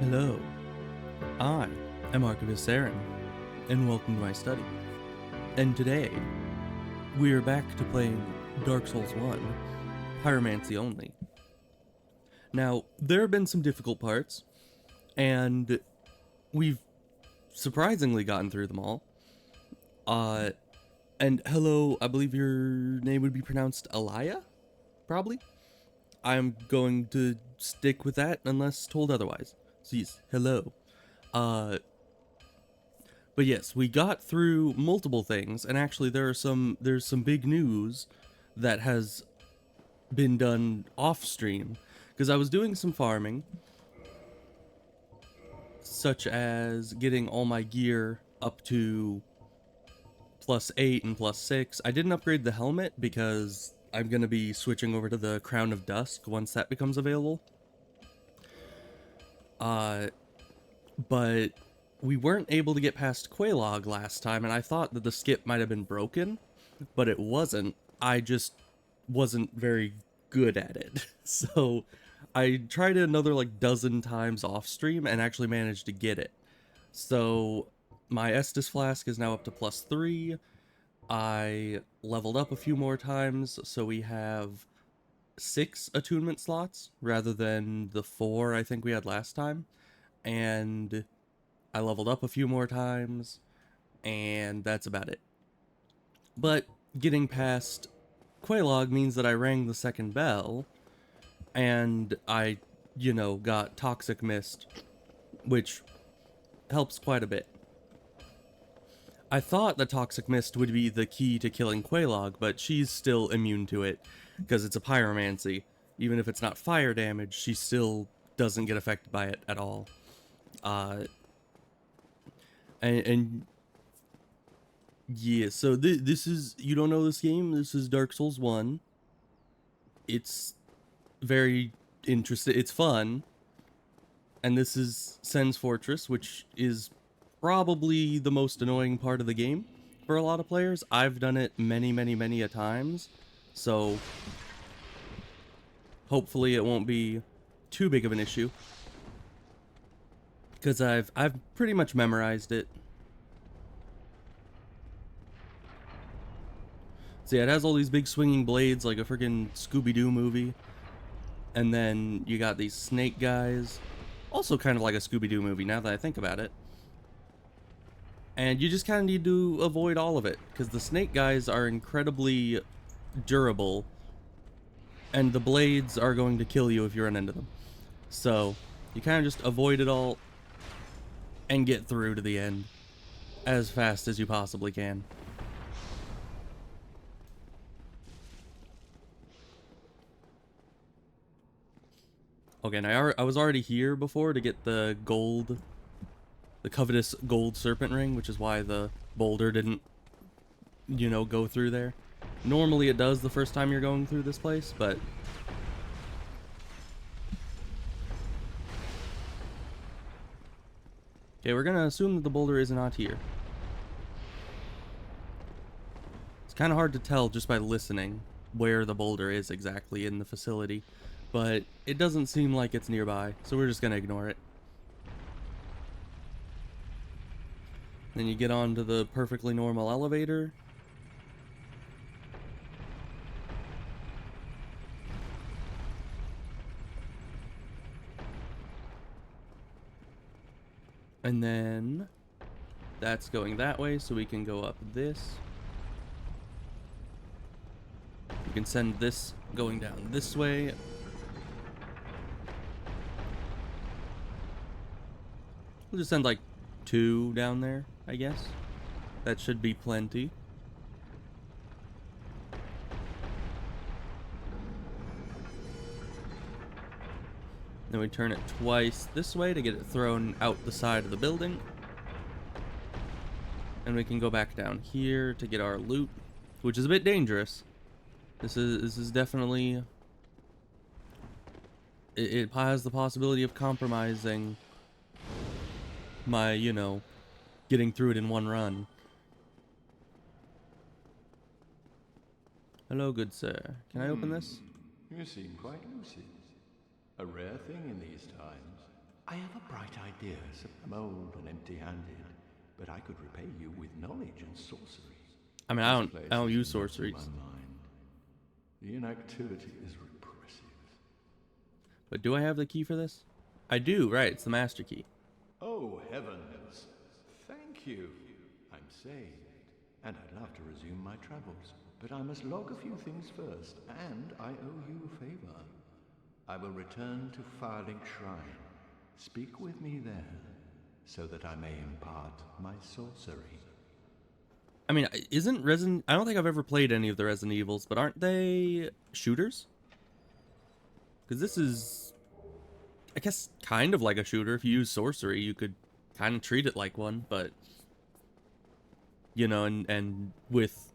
Hello, I am Archivist Aaron, and welcome to my study. And today, we are back to playing Dark Souls 1, Pyromancy only. Now, there have been some difficult parts, and we've surprisingly gotten through them all. And hello, I believe your name would be pronounced Elia? Probably? I'm going to stick with that unless told otherwise. So yes, hello. Uh, But yes, we got through multiple things, and actually there's some big news that has been done off stream because I was doing some farming, such as getting all my gear up to +8 and +6. I didn't upgrade the helmet because I'm gonna be switching over to the Crown of Dusk once that becomes available. Uh, but we weren't able to get past Quelaag last time, and I thought that the skip might have been broken, but it wasn't. I just wasn't very good at it. So I tried it another like dozen times off stream and actually managed to get it. So my Estus flask is now up to +3. I leveled up a few more times, so we have 6 attunement slots rather than the 4 I think we had last time. And I leveled up a few more times, and that's about it. But getting past Quelaag means that I rang the second bell, and I, got Toxic Mist, which helps quite a bit. I thought the Toxic Mist would be the key to killing Quelaag, but she's still immune to it, because it's a Pyromancy. Even if it's not fire damage, she still doesn't get affected by it at all. Uh, and yeah, so this is, you don't know this game, this is Dark Souls 1. It's very interesting, it's fun, and this is Sen's Fortress, which is probably the most annoying part of the game for a lot of players. I've done it many a times, so hopefully it won't be too big of an issue, because I've pretty much memorized it. So yeah, it has all these big swinging blades like a freaking Scooby-Doo movie. And then you got these snake guys. Also kind of like a Scooby-Doo movie now that I think about it. And you just kind of need to avoid all of it, because the snake guys are incredibly durable. And the blades are going to kill you if you run into them. So you kind of just avoid it all and get through to the end as fast as you possibly can. Okay, now I was already here before to get the covetous gold serpent ring, which is why the boulder didn't, go through there. Normally it does the first time you're going through this place, but okay, we're gonna assume that the boulder is not here. It's kind of hard to tell just by listening where the boulder is exactly in the facility, but it doesn't seem like it's nearby, so we're just gonna ignore it. Then you get onto the perfectly normal elevator. And then that's going that way, so we can go up this. We can send this going down this way. We'll just send like 2 down there, I guess. That should be plenty. Then we turn it twice this way to get it thrown out the side of the building. And we can go back down here to get our loot, which is a bit dangerous. This is definitely... It has the possibility of compromising my, getting through it in one run. Hello, good sir. Can I open this? You seem quite lucid. A rare thing in these times. I have a bright idea. I'm old and empty-handed, but I could repay you with knowledge and sorcery. I mean, This place I don't is use not in my sorceries. mind. The inactivity is repressive. But do I have the key for this? I do, right, it's the master key. Oh, heavens. Thank you. I'm saved, and I'd love to resume my travels. But I must log a few things first, and I owe you a favor. I will return to Firelink Shrine. Speak with me there, so that I may impart my sorcery. I mean, isn't Resident... I don't think I've ever played any of the Resident Evils, but aren't they shooters? Because this is, I guess, kind of like a shooter. If you use sorcery, you could kind of treat it like one, but... You know, and with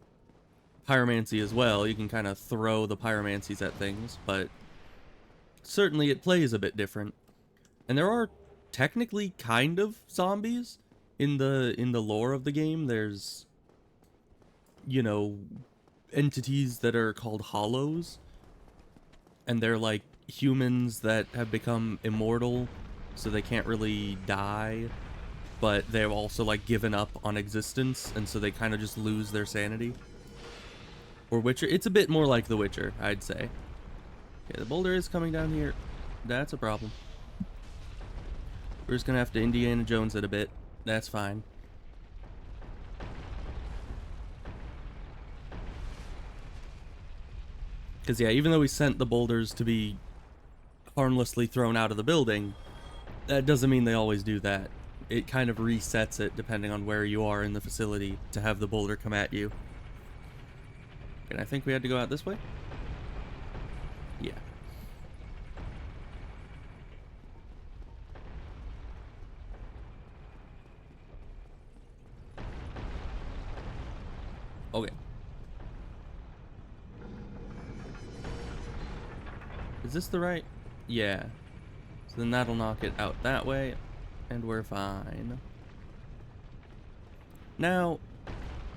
Pyromancy as well, you can kind of throw the Pyromancies at things, but... Certainly it plays a bit different. And there are technically kind of zombies in the lore of the game. There's, you know, entities that are called hollows, and they're like humans that have become immortal, so they can't really die, but they've also like given up on existence, and so they kind of just lose their sanity. Or Witcher. It's a bit more like The Witcher, I'd say. Okay, the boulder is coming down here. That's a problem. We're just gonna have to Indiana Jones it a bit. That's fine. Because, yeah, even though we sent the boulders to be harmlessly thrown out of the building, that doesn't mean they always do that. It kind of resets it depending on where you are in the facility to have the boulder come at you. And I think we had to go out this way? Yeah. Okay. Is this the right? Yeah. So then that'll knock it out that way, and we're fine. Now,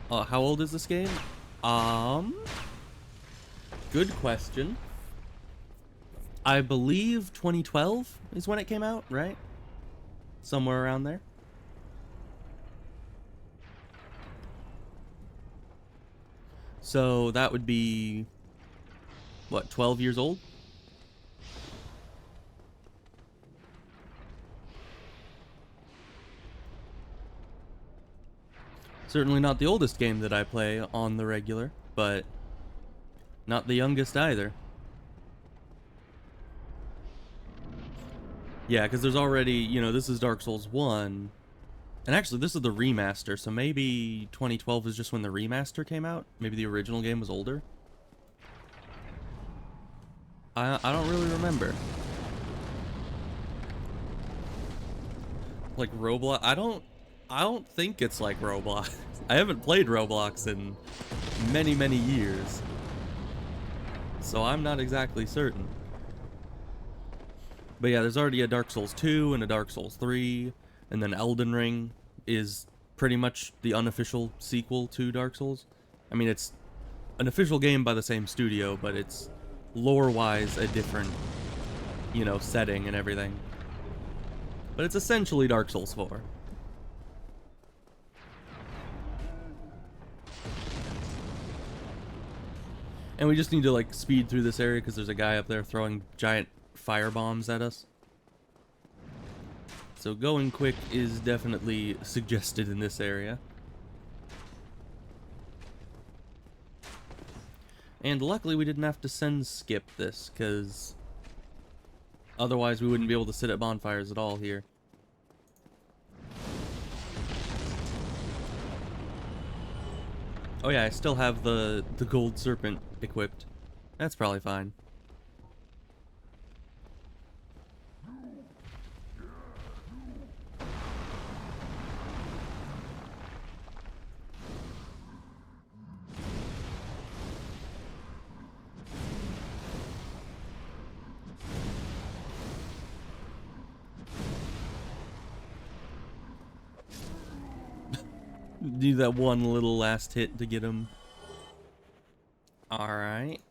how old is this game? Good question. I believe 2012 is when it came out, right? Somewhere around there. So that would be, what, 12 years old? Certainly not the oldest game that I play on the regular, but not the youngest either. Yeah, because there's already, you know, this is Dark Souls 1. And actually, this is the remaster, so maybe 2012 is just when the remaster came out? Maybe the original game was older? I don't really remember. Like Roblox? I don't think it's like Roblox. I haven't played Roblox in many, many years. So I'm not exactly certain. But yeah, there's already a Dark Souls 2 and a Dark Souls 3, and then Elden Ring is pretty much the unofficial sequel to Dark Souls. I mean, it's an official game by the same studio, but it's lore-wise a different, you know, setting and everything. But it's essentially Dark Souls 4. And we just need to, like, speed through this area because there's a guy up there throwing giant fire bombs at us. So going quick is definitely suggested in this area. And luckily we didn't have to send Skip this, because otherwise we wouldn't be able to sit at bonfires at all here. Oh yeah, I still have the gold serpent equipped. That's probably fine. Do that one little last hit to get him. Alright.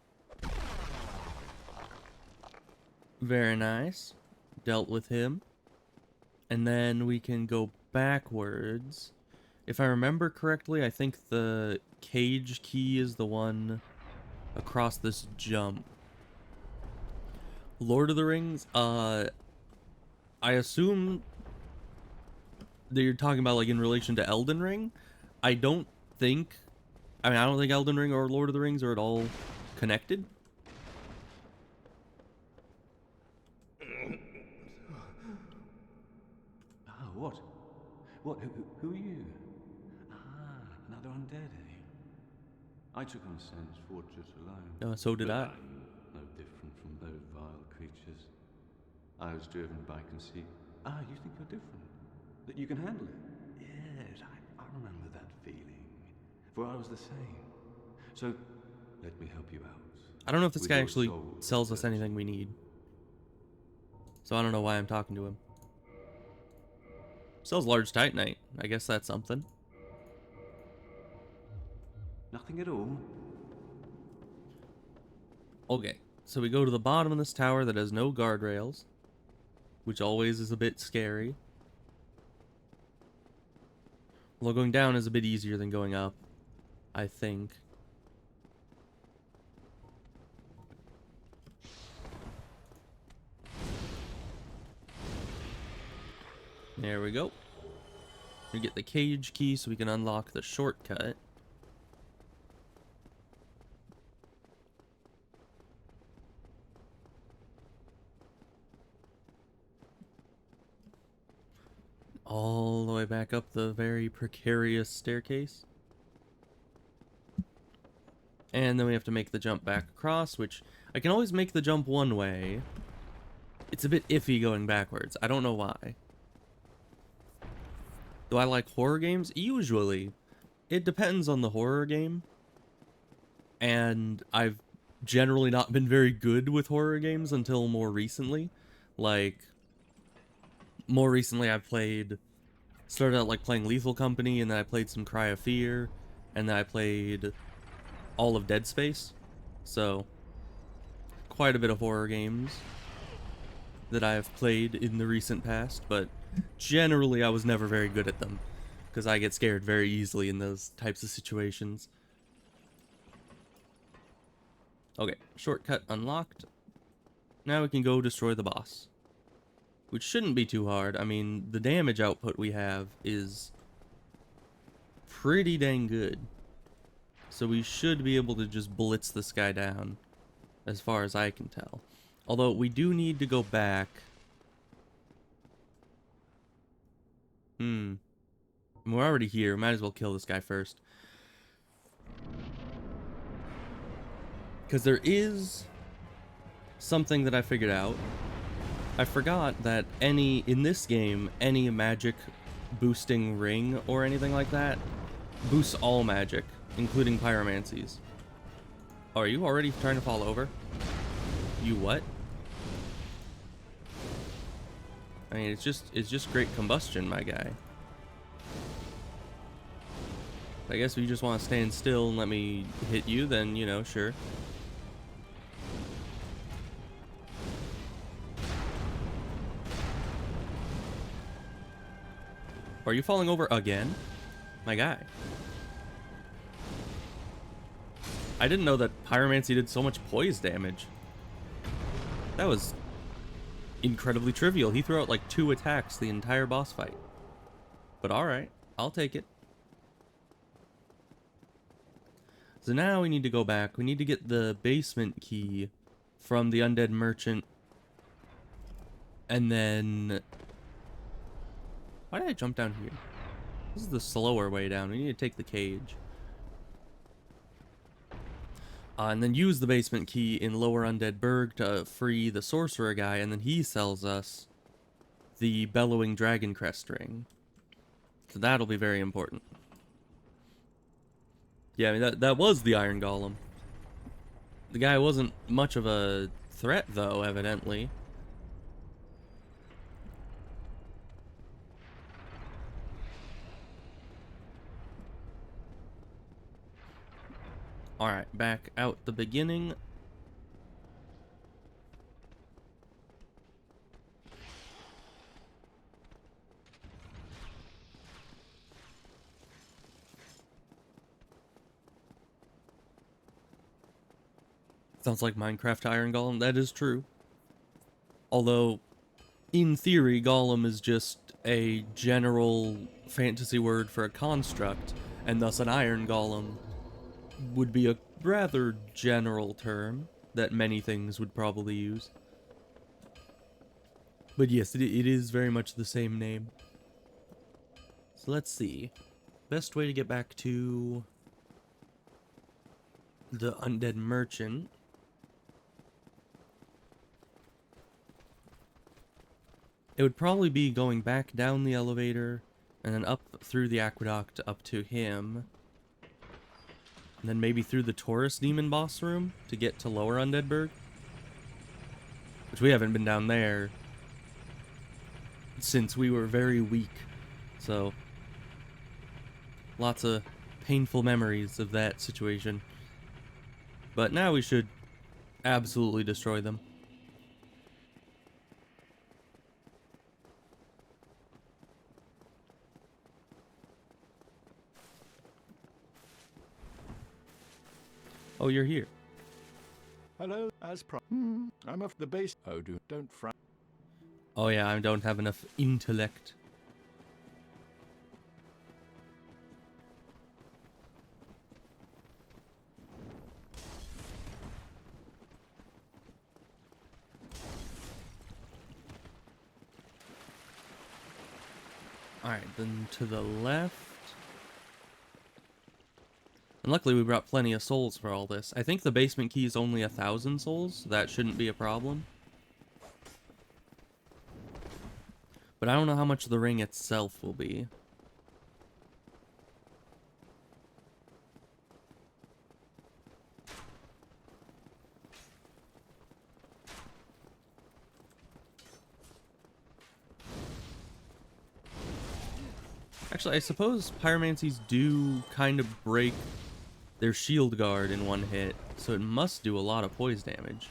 Very nice. Dealt with him. And then we can go backwards. If I remember correctly, I think the cage key is the one across this jump. Lord of the Rings, I assume that you're talking about like in relation to Elden Ring. I don't think, I mean, I don't think Elden Ring or Lord of the Rings are at all connected. Ah, what? What? Who are you? Ah, another undead, eh? I took on Sen's fortress alone. So did but I. I'm no different from those vile creatures. I was driven by conceit. Ah, you think you're different? That you can handle it? Yes, I remember that feeling. For I was the same. So, let me help you out. I don't know if this With guy your actually soul sells us search. anything we need. So I don't know why I'm talking to him. Sells large titanite. I guess that's something. Nothing at all? Okay, so we go to the bottom of this tower that has no guardrails, which always is a bit scary. Although going down is a bit easier than going up, I think. There we go. We get the cage key so we can unlock the shortcut. All the way back up the very precarious staircase. And then we have to make the jump back across, which I can always make the jump one way. It's a bit iffy going backwards. I don't know why. Do I like horror games? Usually. It depends on the horror game. And I've generally not been very good with horror games until more recently. Like, more recently I started out like playing Lethal Company, and then I played some Cry of Fear, and then I played all of Dead Space. So, quite a bit of horror games that I have played in the recent past, but generally I was never very good at them, because I get scared very easily in those types of situations. Okay, shortcut unlocked. Now we can go destroy the boss, which shouldn't be too hard. I mean, the damage output we have is pretty dang good. So we should be able to just blitz this guy down, as far as I can tell. Although we do need to go back. We're already here. Might as well kill this guy first. Because there is something that I figured out. I forgot that in this game, any magic boosting ring or anything like that boosts all magic, including pyromancies. Oh, are you already trying to fall over? You what? I mean, it's just great combustion, my guy. I guess if you just want to stand still and let me hit you, then, you know, sure. Are you falling over again? My guy. I didn't know that Pyromancy did so much poise damage. That was incredibly trivial. He threw out like 2 attacks the entire boss fight. But alright, I'll take it. So now we need to go back. We need to get the basement key from the undead merchant. And then... Why did I jump down here? This is the slower way down. We need to take the cage. And then use the basement key in Lower Undead Burg to free the sorcerer guy, and then he sells us the Bellowing Dragon Crest ring. So that'll be very important. Yeah, I mean, that was the Iron Golem. The guy wasn't much of a threat, though, evidently. Alright, back out the beginning. Sounds like Minecraft Iron Golem. That is true. Although, in theory, Golem is just a general fantasy word for a construct, and thus an Iron Golem would be a rather general term that many things would probably use. But yes, it is very much the same name. So let's see. Best way to get back to the Undead Merchant. It would probably be going back down the elevator and then up through the aqueduct up to him. And then maybe through the Taurus Demon boss room to get to Lower Undeadburg. Which we haven't been down there since we were very weak. So, lots of painful memories of that situation. But now we should absolutely destroy them. Oh, you're here. Hello, as I'm off the base. Oh, don't frown. Oh yeah, I don't have enough intellect. Alright, then to the left. And luckily we brought plenty of souls for all this. I think the basement key is only 1,000 souls, so that shouldn't be a problem. But I don't know how much the ring itself will be. Actually, I suppose pyromancies do kind of break their shield guard in one hit, so it must do a lot of poise damage.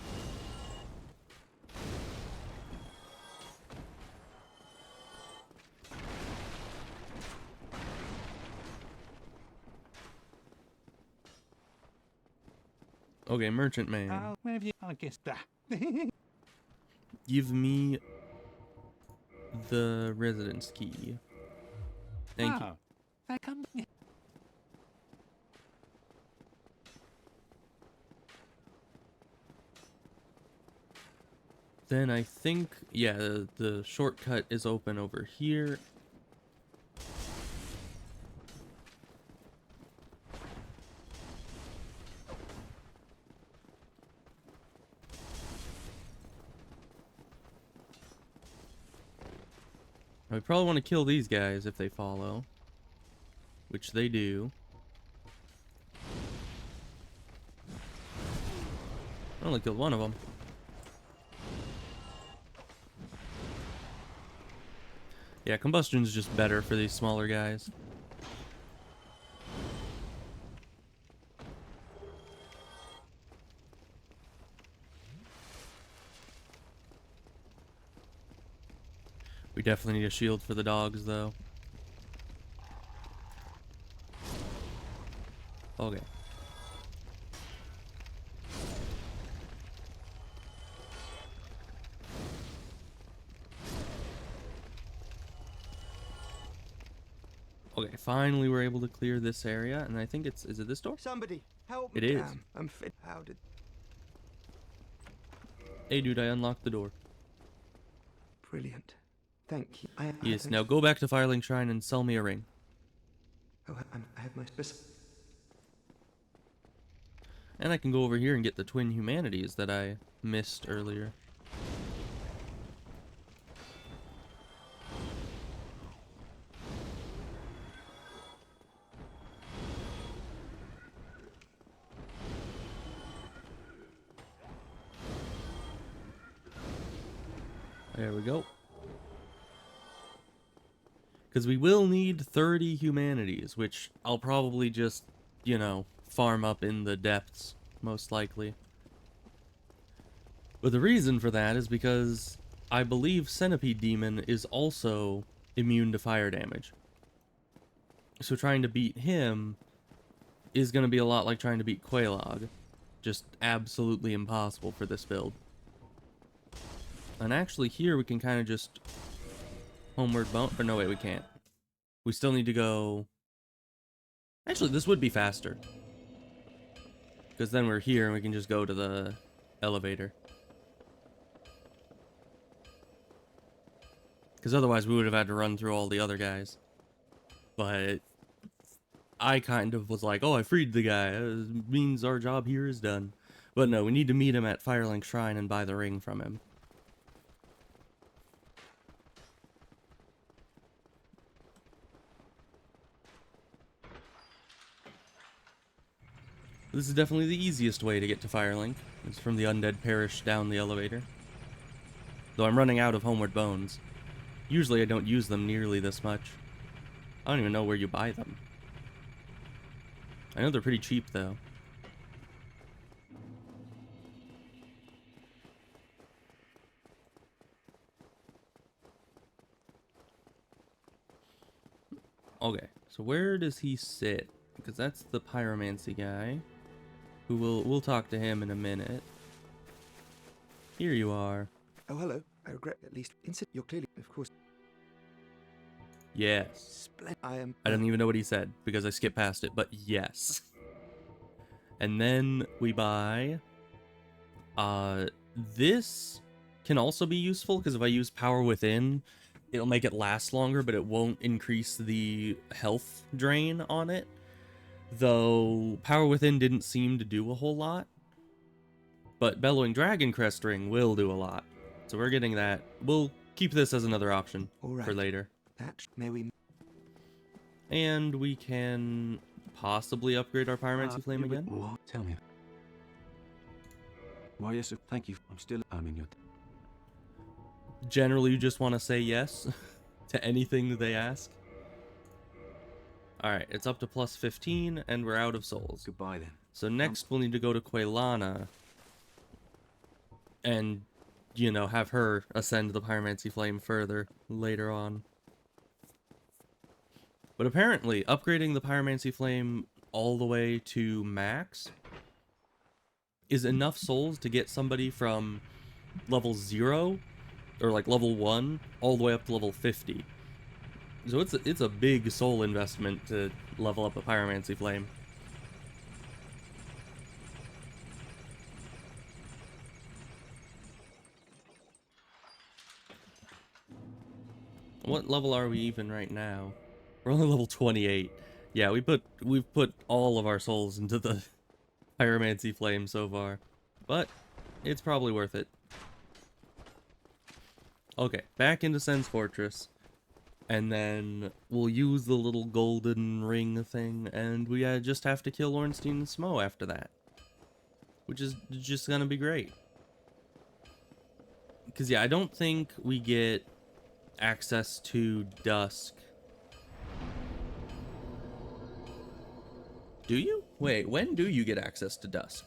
Okay, Merchant Man. Where have you? I guess that. Give me the residence key. Thank you. That comes. Then I think, yeah, the shortcut is open over here. I probably want to kill these guys if they follow, which they do. I only killed one of them. Yeah, combustion's just better for these smaller guys. We definitely need a shield for the dogs, though. Okay. Okay, finally we're able to clear this area, and I think it's... Is it this door? Somebody help me. It is. I'm fit. How did... Hey, dude, I unlocked the door. Brilliant. Thank you. Yes, now go back to Firelink Shrine and sell me a ring. Oh, I have my special... And I can go over here and get the twin humanities that I missed earlier. There we go. Because we will need 30 humanities, which I'll probably just, you know, farm up in the depths, most likely. But the reason for that is because I believe Centipede Demon is also immune to fire damage. So trying to beat him is going to be a lot like trying to beat Quelaag. Just absolutely impossible for this build. And actually here we can kind of just homeward bone, or no, wait, we can't. We still need to go... Actually, this would be faster. Because then we're here and we can just go to the elevator. Because otherwise we would have had to run through all the other guys. But I kind of was like, oh, I freed the guy. It means our job here is done. But no, we need to meet him at Firelink Shrine and buy the ring from him. This is definitely the easiest way to get to Firelink. It's from the Undead Parish down the elevator. Though I'm running out of Homeward Bones. Usually I don't use them nearly this much. I don't even know where you buy them. I know they're pretty cheap though. Okay, so where does he sit? Because that's the Pyromancy guy. Who we'll talk to him in a minute. Here you are. Oh, hello. I regret at least you're clearly, of course. Yes. I am. I don't even know what he said because I skipped past it, but yes. And then we buy... this can also be useful because if I use Power Within, it'll make it last longer, but it won't increase the health drain on it. Though Power Within didn't seem to do a whole lot. But Bellowing Dragon Crest Ring will do a lot. So we're getting that. We'll keep this as another option for later. May we... And we can possibly upgrade our Pyromancy Flame again. What? Tell me. Why, yes, sir. Thank you. I'm in your... Generally, you just want to say yes to anything that they ask. Alright, it's up to plus 15, and we're out of souls. Goodbye, then. So next, we'll need to go to Quelana and, you know, have her ascend the Pyromancy Flame further later on. But apparently, upgrading the Pyromancy Flame all the way to max is enough souls to get somebody from level 0, or like level 1, all the way up to level 50. So it's a big soul investment to level up a Pyromancy Flame. What level are we even right now? We're only level 28. Yeah, we've put all of our souls into the Pyromancy Flame so far. But it's probably worth it. Okay, back into Sen's Fortress. And then we'll use the little golden ring thing, and we just have to kill Ornstein and Smo after that. Which is just gonna be great. Because, yeah, I don't think we get access to Dusk. Do you? Wait, when do you get access to Dusk?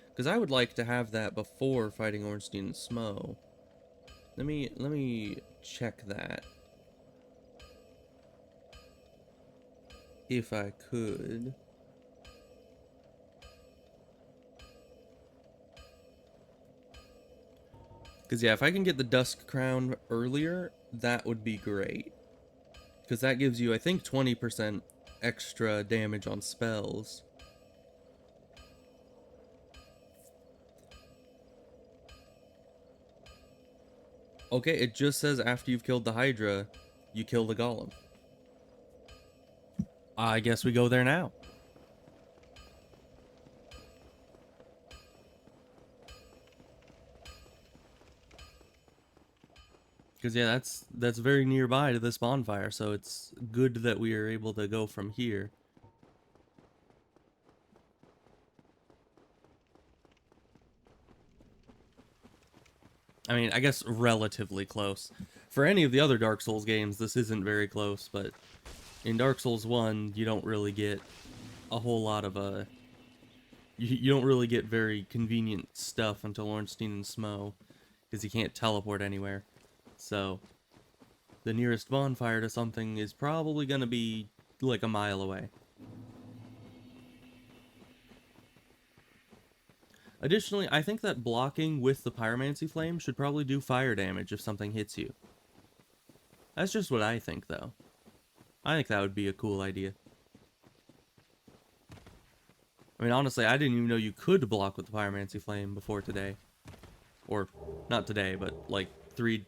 Because I would like to have that before fighting Ornstein and Smo. Let me check that. If I could. Because, yeah, if I can get the Dusk Crown earlier, that would be great. Because that gives you, I think, 20% extra damage on spells. Okay, it just says after you've killed the Hydra, you kill the Golem. I guess we go there now. Because, yeah, that's very nearby to this bonfire, so it's good that we are able to go from here. I mean, I guess relatively close. For any of the other Dark Souls games, this isn't very close, but in Dark Souls 1, you don't really get a whole lot of, you don't really get very convenient stuff until Ornstein and Smo, because you can't teleport anywhere. So, the nearest bonfire to something is probably going to be like a mile away. Additionally, I think that blocking with the Pyromancy Flame should probably do fire damage if something hits you. That's just what I think, though. I think that would be a cool idea. I mean, honestly, I didn't even know you could block with the Pyromancy Flame before today. Or, not today, but, like, 3...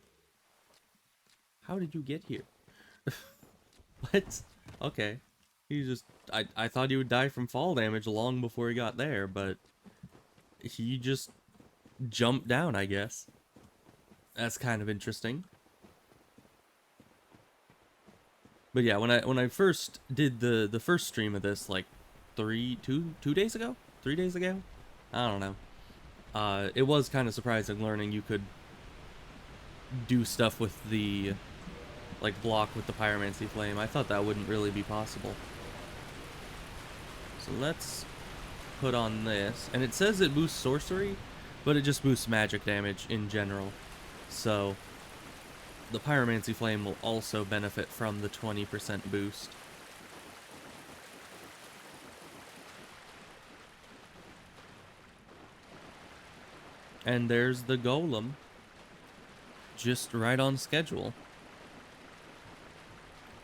How did you get here? What? Okay. He just... I thought he would die from fall damage long before he got there, but... He just jumped down, I guess. That's kind of interesting. But yeah, when I first did the first stream of this, like, 2 days ago? 3 days ago? I don't know. It was kind of surprising learning you could do stuff with the, like, block with the Pyromancy Flame. I thought that wouldn't really be possible. So let's put on this. And it says it boosts sorcery, but it just boosts magic damage in general. So the Pyromancy Flame will also benefit from the 20% boost. And there's the golem. Just right on schedule.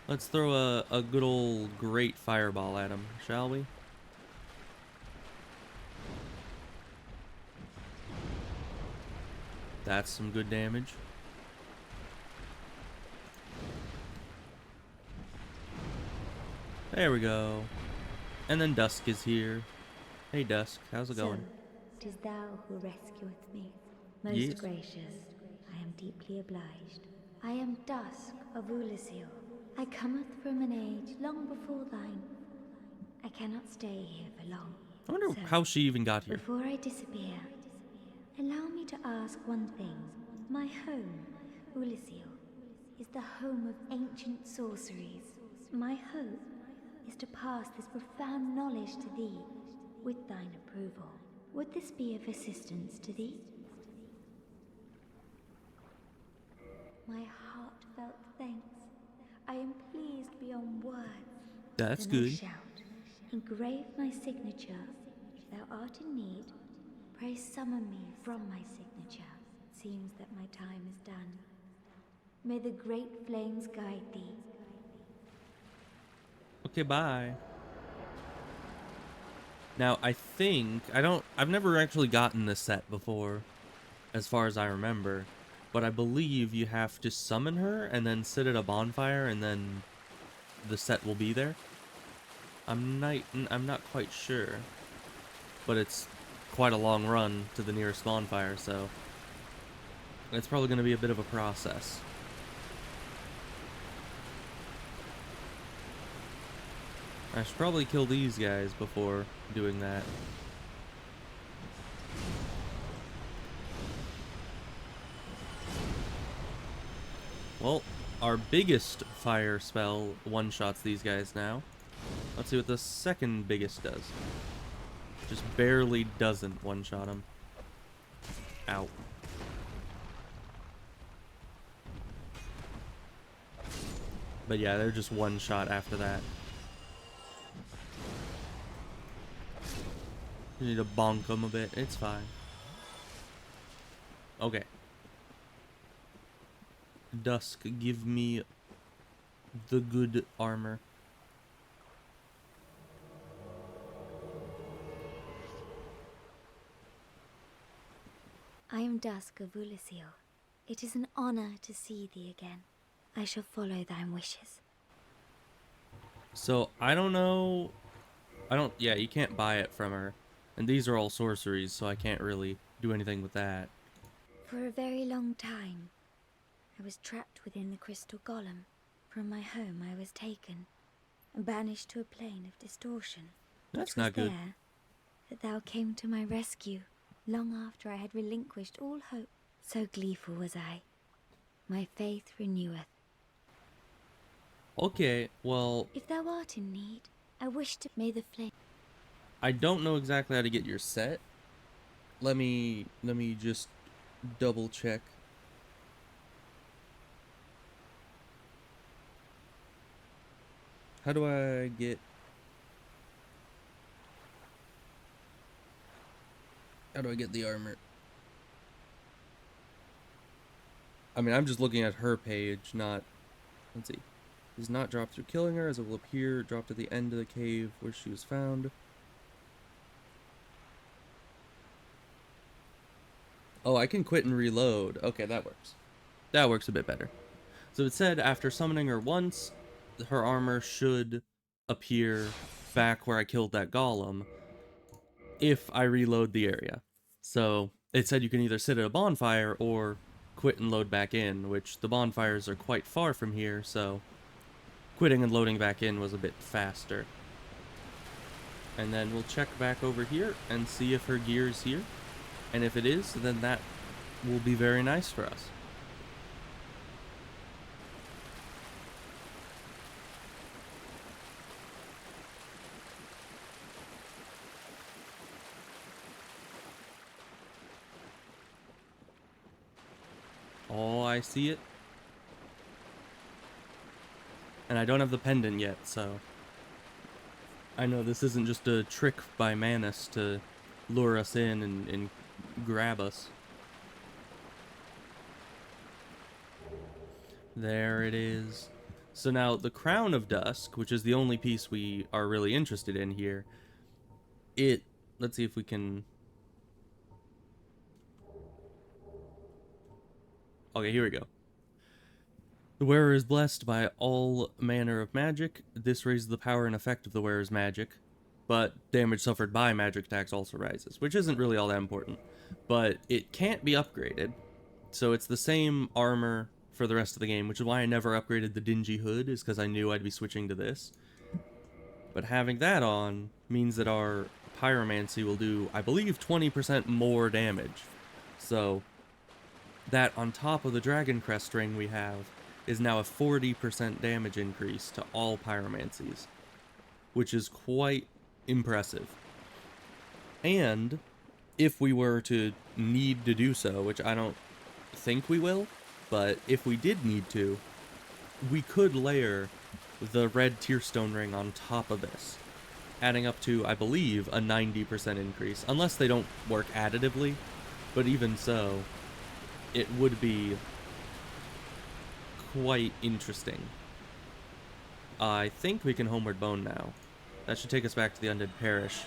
Let's throw a good old great fireball at him, shall we? That's some good damage. There we go. And then Dusk is here. Hey Dusk, how's it going? So, 'tis thou who rescueth me. Most Yes. gracious, I am deeply obliged. I am Dusk of Ulyssil. I cometh from an age long before thine. I cannot stay here for long. I wonder So, how she even got here. before I disappear, allow me to ask one thing. My home, Ulyssil, is the home of ancient sorceries. My hope is to pass this profound knowledge to thee with thine approval. Would this be of assistance to thee? My heartfelt thanks. I am pleased beyond words. That's Then I good. shout, engrave my signature. If thou art in need, pray summon me from my signature. It seems that my time is done. May the great flames guide thee. Okay, bye. Now, I think, I've never actually gotten this set before, as far as I remember, but I believe you have to summon her and then sit at a bonfire and then the set will be there. I'm not quite sure, but it's quite a long run to the nearest bonfire, so it's probably going to be a bit of a process. I should probably kill these guys before doing that. Well, our biggest fire spell one-shots these guys now. Let's see what the second biggest does. Just barely doesn't one-shot them. Ow. But yeah, they're just one-shot after that. You need to bonk them a bit. It's fine. Okay. Dusk, give me the good armor. I am Dusk of Ulyssil. It is an honor to see thee again. I shall follow thine wishes. So, I don't know... Yeah, you can't buy it from her. And these are all sorceries, so I can't really do anything with that. For a very long time, I was trapped within the crystal golem. From my home I was taken and banished to a plane of distortion. That's It was not good. there that thou came to my rescue, long after I had relinquished all hope. So gleeful was I. My faith reneweth. Okay, well, If thou art in need, I wish to may the flame. I don't know exactly how to get your set. Let me just double check. How do I get... How do I get the armor? I mean, I'm just looking at her page, not... Let's see. Is not dropped through killing her, as it will appear dropped at the end of the cave where she was found. Oh, I can quit and reload. Okay, that works. That works a bit better. So it said after summoning her once, her armor should appear back where I killed that golem if I reload the area. So it said you can either sit at a bonfire or quit and load back in, which the bonfires are quite far from here, so quitting and loading back in was a bit faster. And then we'll check back over here and see if her gear is here. And if it is, then that will be very nice for us. Oh, I see it. And I don't have the pendant yet, so I know this isn't just a trick by Manus to lure us in and grab us. There it is. So now the Crown of Dusk, which is the only piece we are really interested in here, let's see if we can... Okay, here we go. The wearer is blessed by all manner of magic. This raises the power and effect of the wearer's magic, but damage suffered by magic attacks also rises, which isn't really all that important. But it can't be upgraded, so it's the same armor for the rest of the game, which is why I never upgraded the Dingy Hood, is because I knew I'd be switching to this. But having that on means that our Pyromancy will do, I believe, 20% more damage. So that on top of the Dragon Crest ring we have is now a 40% damage increase to all Pyromancies, which is quite impressive. And if we were to need to do so, which I don't think we will, but if we did need to, we could layer the red Tearstone ring on top of this, adding up to, I believe, a 90% increase, unless they don't work additively, but even so, it would be quite interesting. I think we can Homeward Bone now. That should take us back to the Undead Parish.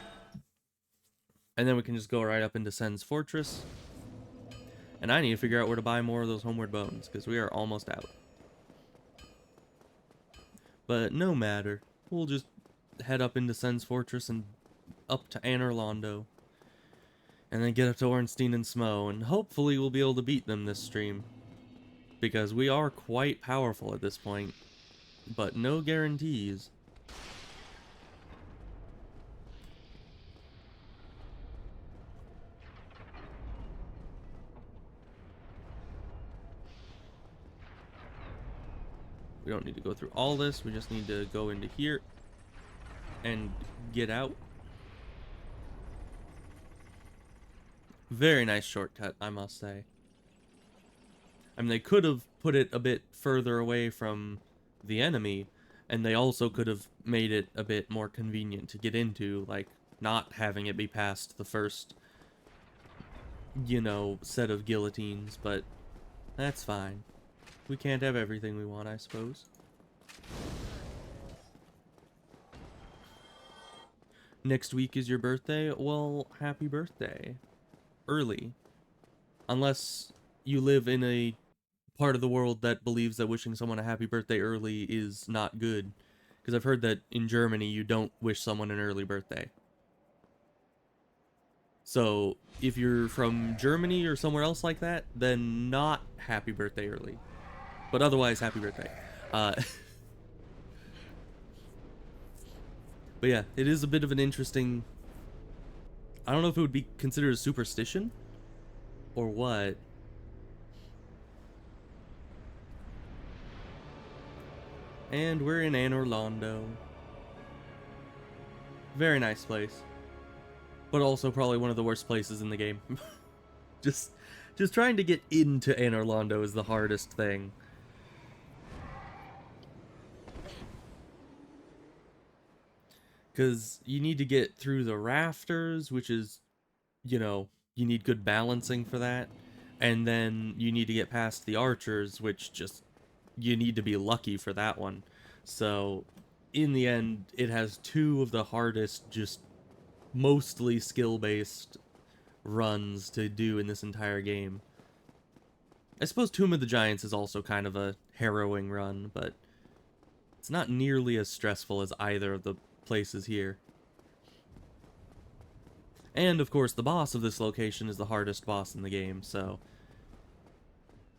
And then we can just go right up into Sen's Fortress. And I need to figure out where to buy more of those Homeward Bones, because we are almost out. But no matter. We'll just head up into Sen's Fortress and up to Anor Londo. And then get up to Ornstein and Smo, and hopefully we'll be able to beat them this stream. Because we are quite powerful at this point. But no guarantees. We don't need to go through all this, we just need to go into here and get out. Very nice shortcut, I must say. I mean, they could have put it a bit further away from the enemy, and they also could have made it a bit more convenient to get into, like, not having it be past the first, you know, set of guillotines, but that's fine. We can't have everything we want, I suppose. Next week is your birthday? Well, happy birthday. Early. Unless you live in a part of the world that believes that wishing someone a happy birthday early is not good. Because I've heard that in Germany you don't wish someone an early birthday. So, if you're from Germany or somewhere else like that, then not happy birthday early. But otherwise, happy birthday. But yeah, it is a bit of an interesting... I don't know if it would be considered a superstition or what. And we're in Anor Londo. Very nice place. But also probably one of the worst places in the game. Just trying to get into Anor Londo is the hardest thing. Because you need to get through the rafters, which is, you know, you need good balancing for that. And then you need to get past the archers, which just, you need to be lucky for that one. So, in the end, it has two of the hardest, just mostly skill-based runs to do in this entire game. I suppose Tomb of the Giants is also kind of a harrowing run, but it's not nearly as stressful as either of the places here. And, of course, the boss of this location is the hardest boss in the game, so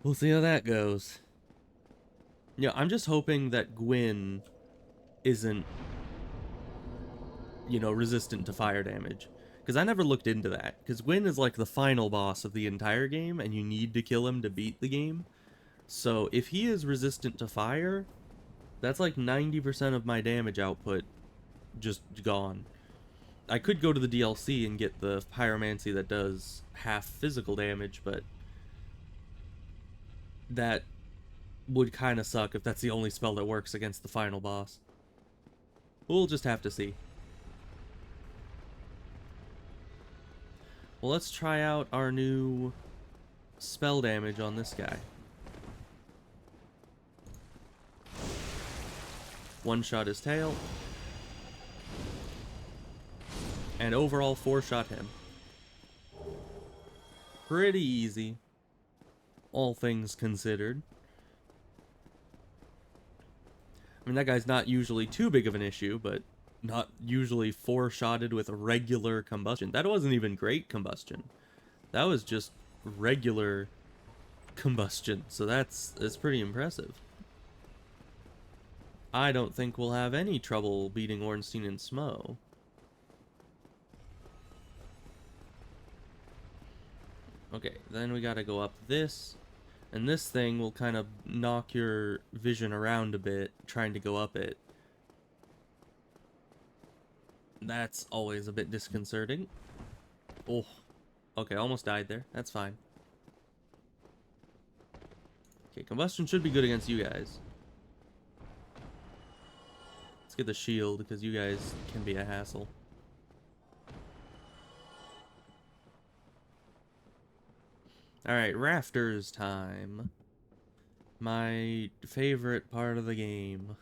we'll see how that goes. Yeah, I'm just hoping that Gwyn isn't, you know, resistant to fire damage. Because I never looked into that. Because Gwyn is like the final boss of the entire game, and you need to kill him to beat the game. So if he is resistant to fire, that's like 90% of my damage output just gone. I could go to the DLC and get the Pyromancy that does half physical damage, but that would kind of suck if that's the only spell that works against the final boss. We'll just have to see. Well, let's try out our new spell damage on this guy. One-shot his tail. And overall, four-shot him. Pretty easy, all things considered. I mean, that guy's not usually too big of an issue, but not usually four-shotted with regular combustion. That wasn't even great combustion. That was just regular combustion, so that's pretty impressive. I don't think we'll have any trouble beating Ornstein and Smo. Okay, then we gotta go up this, and this thing will kind of knock your vision around a bit, trying to go up it. That's always a bit disconcerting. Oh, okay, almost died there. That's fine. Okay, combustion should be good against you guys. Let's get the shield, because you guys can be a hassle. Alright, rafters time. My favorite part of the game.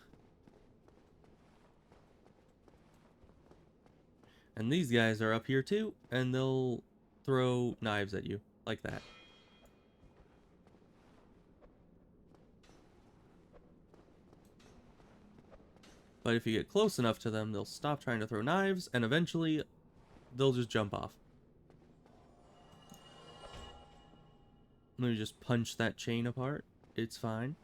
And these guys are up here too, and they'll throw knives at you, like that. But if you get close enough to them, they'll stop trying to throw knives, and eventually, they'll just jump off. Let me just punch that chain apart. It's fine.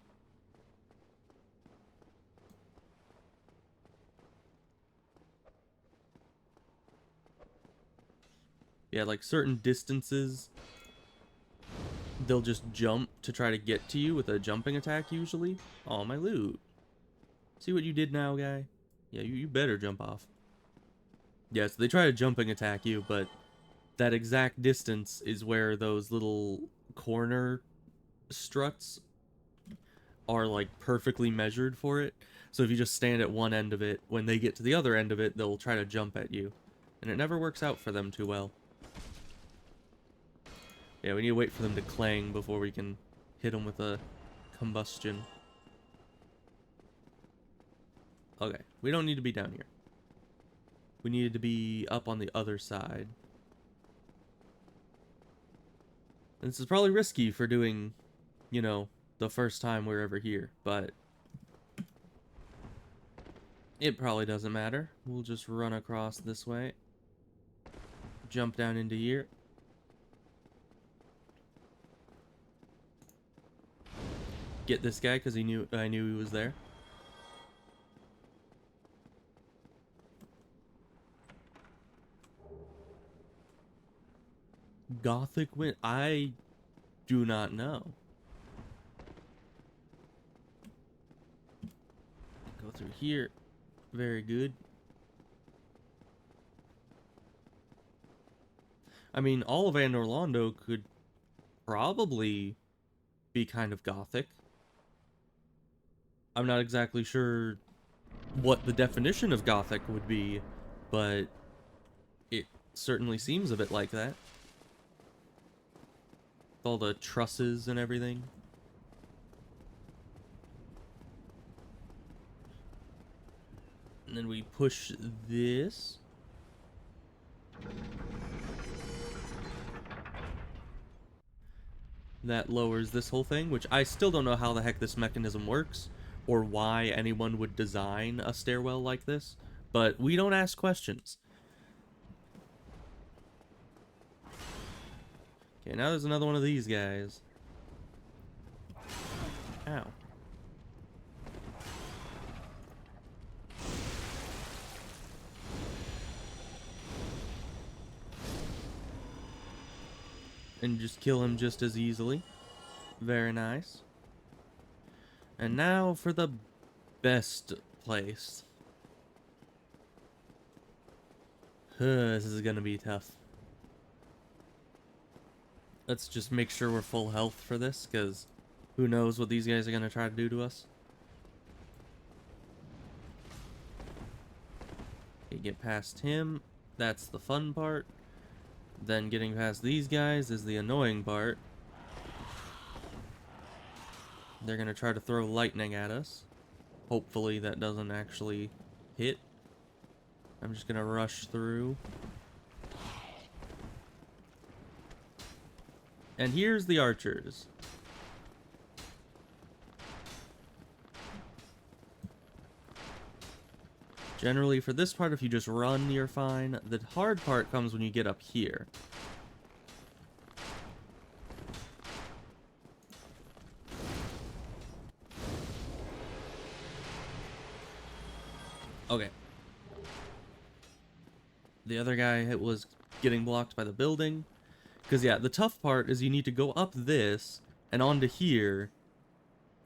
Yeah, like certain distances, they'll just jump to try to get to you with a jumping attack usually. Oh, my loot. See what you did now, guy? Yeah, you better jump off. Yeah, so they try to jumping attack you, but that exact distance is where those little corner struts are like perfectly measured for it. So if you just stand at one end of it, when they get to the other end of it, they'll try to jump at you. And it never works out for them too well. Yeah, we need to wait for them to clang before we can hit them with a combustion. Okay, we don't need to be down here. We needed to be up on the other side. And this is probably risky for doing, you know, the first time we're ever here, but it probably doesn't matter. We'll just run across this way. Jump down into here. Get this guy because I knew he was there. Gothic win? I do not know. Go through here. Very good. I mean, all of Anor Londo could probably be kind of Gothic. I'm not exactly sure what the definition of Gothic would be, but it certainly seems a bit like that. all the trusses and everything. And then we push this. That lowers this whole thing, which I still don't know how the heck this mechanism works, or why anyone would design a stairwell like this, but we don't ask questions. Okay, now there's another one of these guys. Ow. And just kill him just as easily. Very nice. And now for the best place. This is gonna be tough. Let's just make sure we're full health for this, because who knows what these guys are gonna try to do to us. Okay, get past him. That's the fun part. Then getting past these guys is the annoying part. They're gonna try to throw lightning at us. Hopefully that doesn't actually hit. I'm just gonna rush through. And here's the archers. Generally, for this part, if you just run, you're fine. The hard part comes when you get up here. Okay. The other guy was getting blocked by the building. Because, yeah, the tough part is you need to go up this and onto here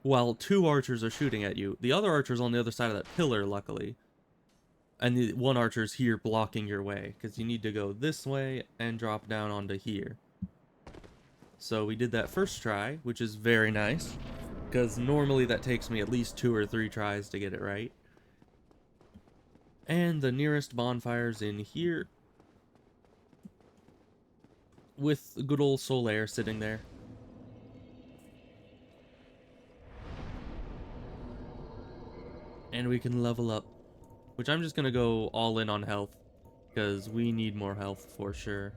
while two archers are shooting at you. The other archer's on the other side of that pillar, luckily. And the one archer's here blocking your way, because you need to go this way and drop down onto here. So we did that first try, which is very nice, because normally that takes me at least 2 or 3 tries to get it right. And the nearest bonfire's in here, with good old Solaire sitting there. And we can level up. Which I'm just gonna go all in on health, because we need more health for sure.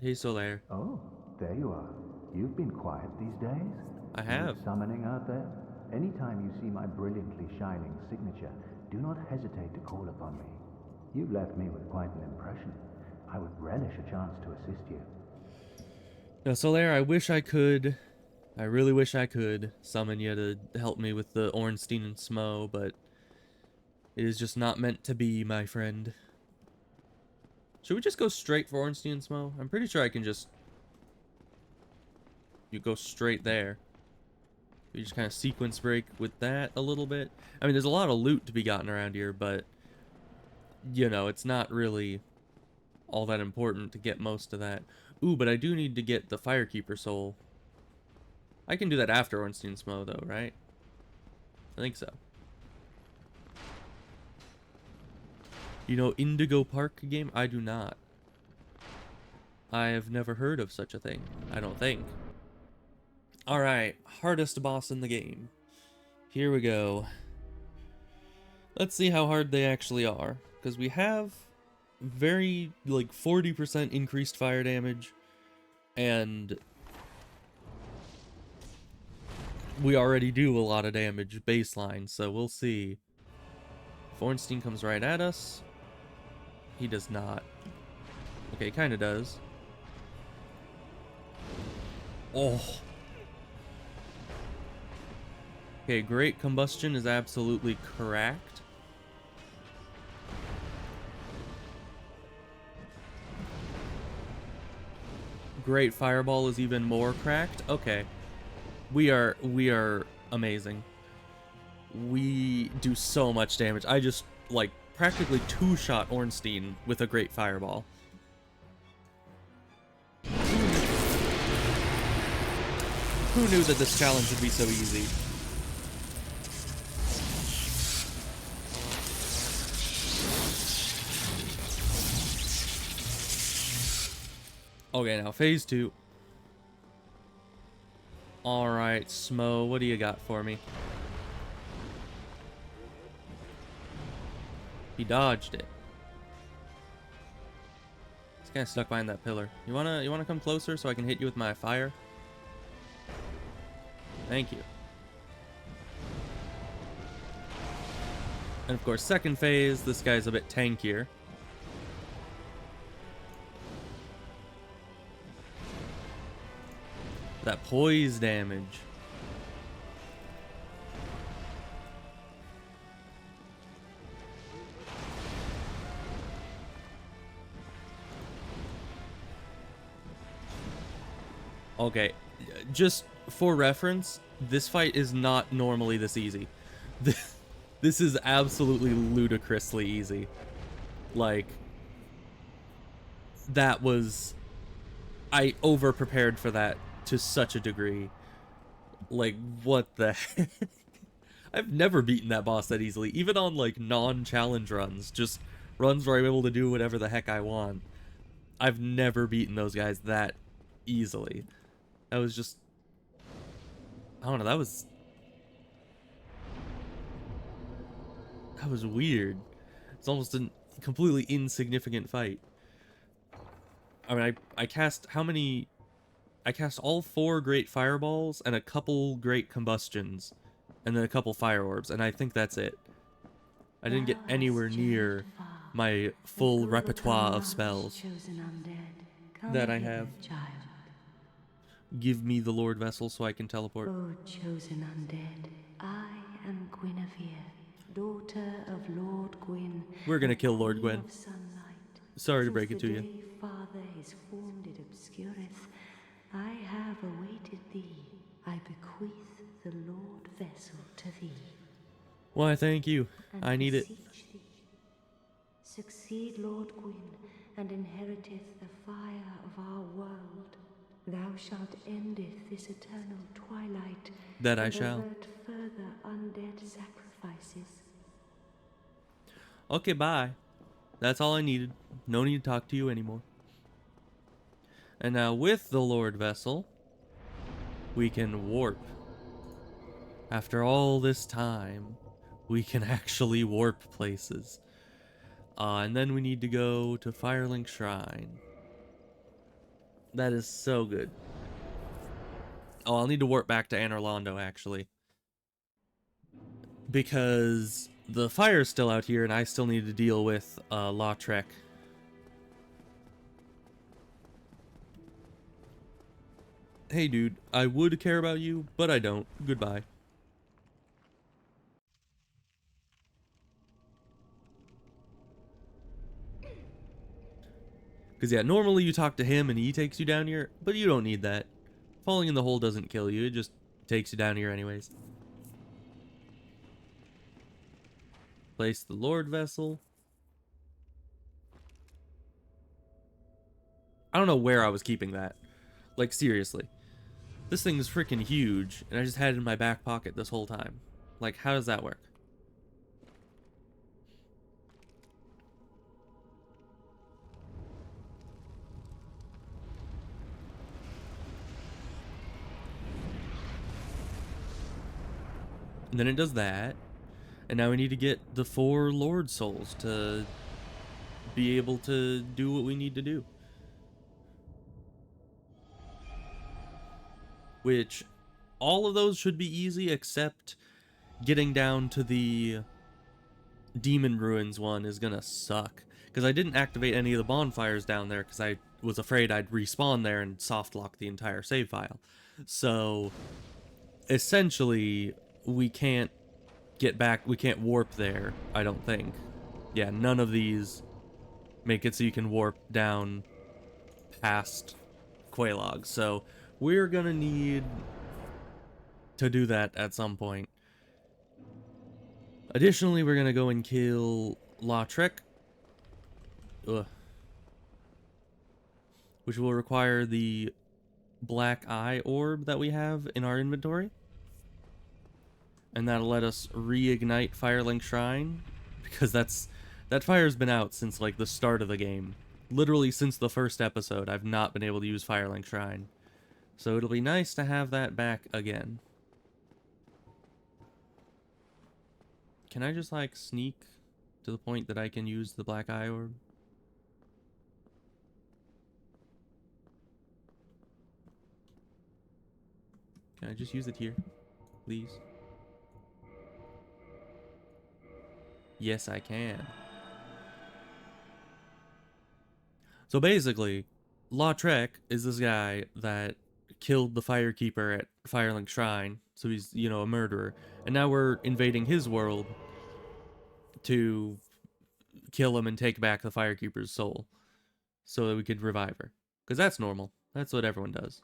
Hey, Solaire. Oh, there you are. You've been quiet these days. I have. Good summoning out there. Anytime you see my brilliantly shining signature, do not hesitate to call upon me. You've left me with quite an impression. I would relish a chance to assist you. Now, Solaire, I wish I could. I really wish I could summon you to help me with the Ornstein and Smo, but it is just not meant to be, my friend. Should we just go straight for Ornstein and Smo? I'm pretty sure I can just... You go straight there. You just kind of sequence break with that a little bit. I mean, there's a lot of loot to be gotten around here, but... You know, it's not really all that important to get most of that. Ooh, but I do need to get the Firekeeper soul. I can do that after Ornstein and Smo, though, right? I think so. You know Indigo Park game? I do not. I have never heard of such a thing. I don't think. Alright, hardest boss in the game. Here we go. Let's see how hard they actually are. Because we have very, like, 40% increased fire damage. And we already do a lot of damage baseline, so we'll see. If Ornstein comes right at us, he does not. Okay, kind of does. Oh. Okay, Great Combustion is absolutely cracked. Great Fireball is even more cracked. Okay. We are amazing. We do so much damage. I just, like, practically two-shot Ornstein with a Great Fireball. Who knew that this challenge would be so easy? Okay, now phase 2. Alright, Smo, what do you got for me? He dodged it. This guy's stuck behind that pillar. You wanna come closer so I can hit you with my fire? Thank you. And of course, second phase, this guy's a bit tankier. That poise damage. Okay, just for reference, this fight is not normally this easy. This is absolutely ludicrously easy. Like, that was... I over-prepared for that to such a degree. Like, what the heck? I've never beaten that boss that easily, even on, like, non-challenge runs. Just runs where I'm able to do whatever the heck I want. I've never beaten those guys that easily. That was just... I don't know, that was weird. It's almost a completely insignificant fight. I mean, I cast how many... I cast all 4 great fireballs and a couple great combustions. And then a couple fire orbs, and I think that's it. I didn't get anywhere near my full repertoire of spells that I have. Give me the Lord Vessel so I can teleport. O chosen undead, I am Guinevere, daughter of Lord Gwyn. We're gonna kill Lord Gwyn. Of sunlight. Sorry to break it to you. Since the day Father is formed it obscureth, I have awaited thee. I bequeath the Lord Vessel to thee. Why, thank you. And I need it. beseech thee. Succeed Lord Gwyn, and inheriteth the fire of our world. Thou shalt endeth this eternal twilight. That I and shall. avert further undead sacrifices. Okay, bye. That's all I needed. No need to talk to you anymore. And now with the Lord Vessel, we can warp. After all this time, we can actually warp places. And then we need to go to Firelink Shrine. That is so good. Oh, I'll need to warp back to Anor Londo, actually. Because the fire's still out here, and I still need to deal with Lautrec. Hey, dude, I would care about you, but I don't. Goodbye. Because, yeah, normally you talk to him and he takes you down here, but you don't need that. Falling in the hole doesn't kill you, it just takes you down here anyways. Place the Lord Vessel. I don't know where I was keeping that. Like, seriously. This thing is freaking huge, and I just had it in my back pocket this whole time. Like, how does that work? And then it does that. And now we need to get the 4 Lord Souls to be able to do what we need to do. Which, all of those should be easy except getting down to the Demon Ruins one is gonna suck. Because I didn't activate any of the bonfires down there because I was afraid I'd respawn there and softlock the entire save file. So, essentially, we can't get back, we can't warp there, I don't think. Yeah, none of these make it so you can warp down past Quelaag. So, we're gonna need to do that at some point. Additionally, we're gonna go and kill Lautrec. Ugh. Which will require the black eye orb that we have in our inventory. And that'll let us reignite Firelink Shrine. Because that fire's been out since like the start of the game. Literally since the first episode, I've not been able to use Firelink Shrine. So it'll be nice to have that back again. Can I just, like, sneak to the point that I can use the black eye orb? Can I just use it here, please? Yes, I can. So basically, Lautrec is this guy that killed the Firekeeper at Firelink Shrine. So he's, you know, a murderer. And now we're invading his world to kill him and take back the Firekeeper's soul so that we could revive her. Because that's normal. That's what everyone does.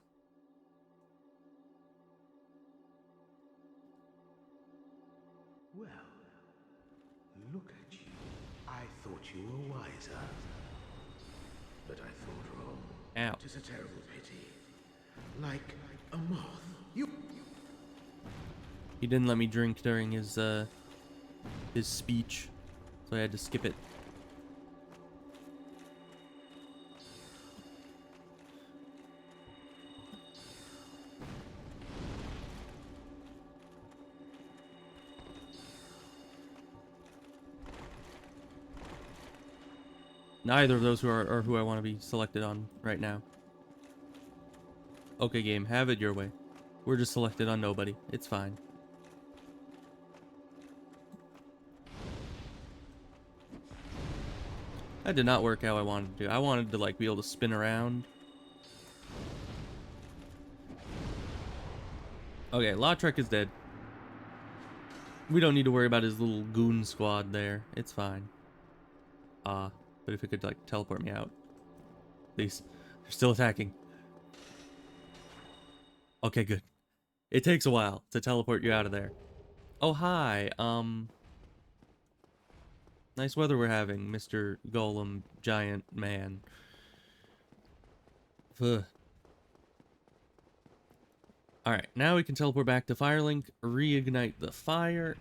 Well, look at you. I thought you were wiser. But I thought wrong. Ow. It is a terrible pity. Like a moth. You... He didn't let me drink during his speech, so I had to skip it. Neither of those are who I want to be selected on right now. Okay, game, have it your way. We're just selected on nobody. It's fine. That did not work how I wanted to. I wanted to, like, be able to spin around. Okay, Lautrec is dead. We don't need to worry about his little goon squad there. It's fine. But if it could, like, teleport me out. Please. They're still attacking. Okay, good. It takes a while to teleport you out of there. Oh, hi. Nice weather we're having, Mr. Golem Giant Man. Ugh. Alright, now we can teleport back to Firelink, reignite the fire,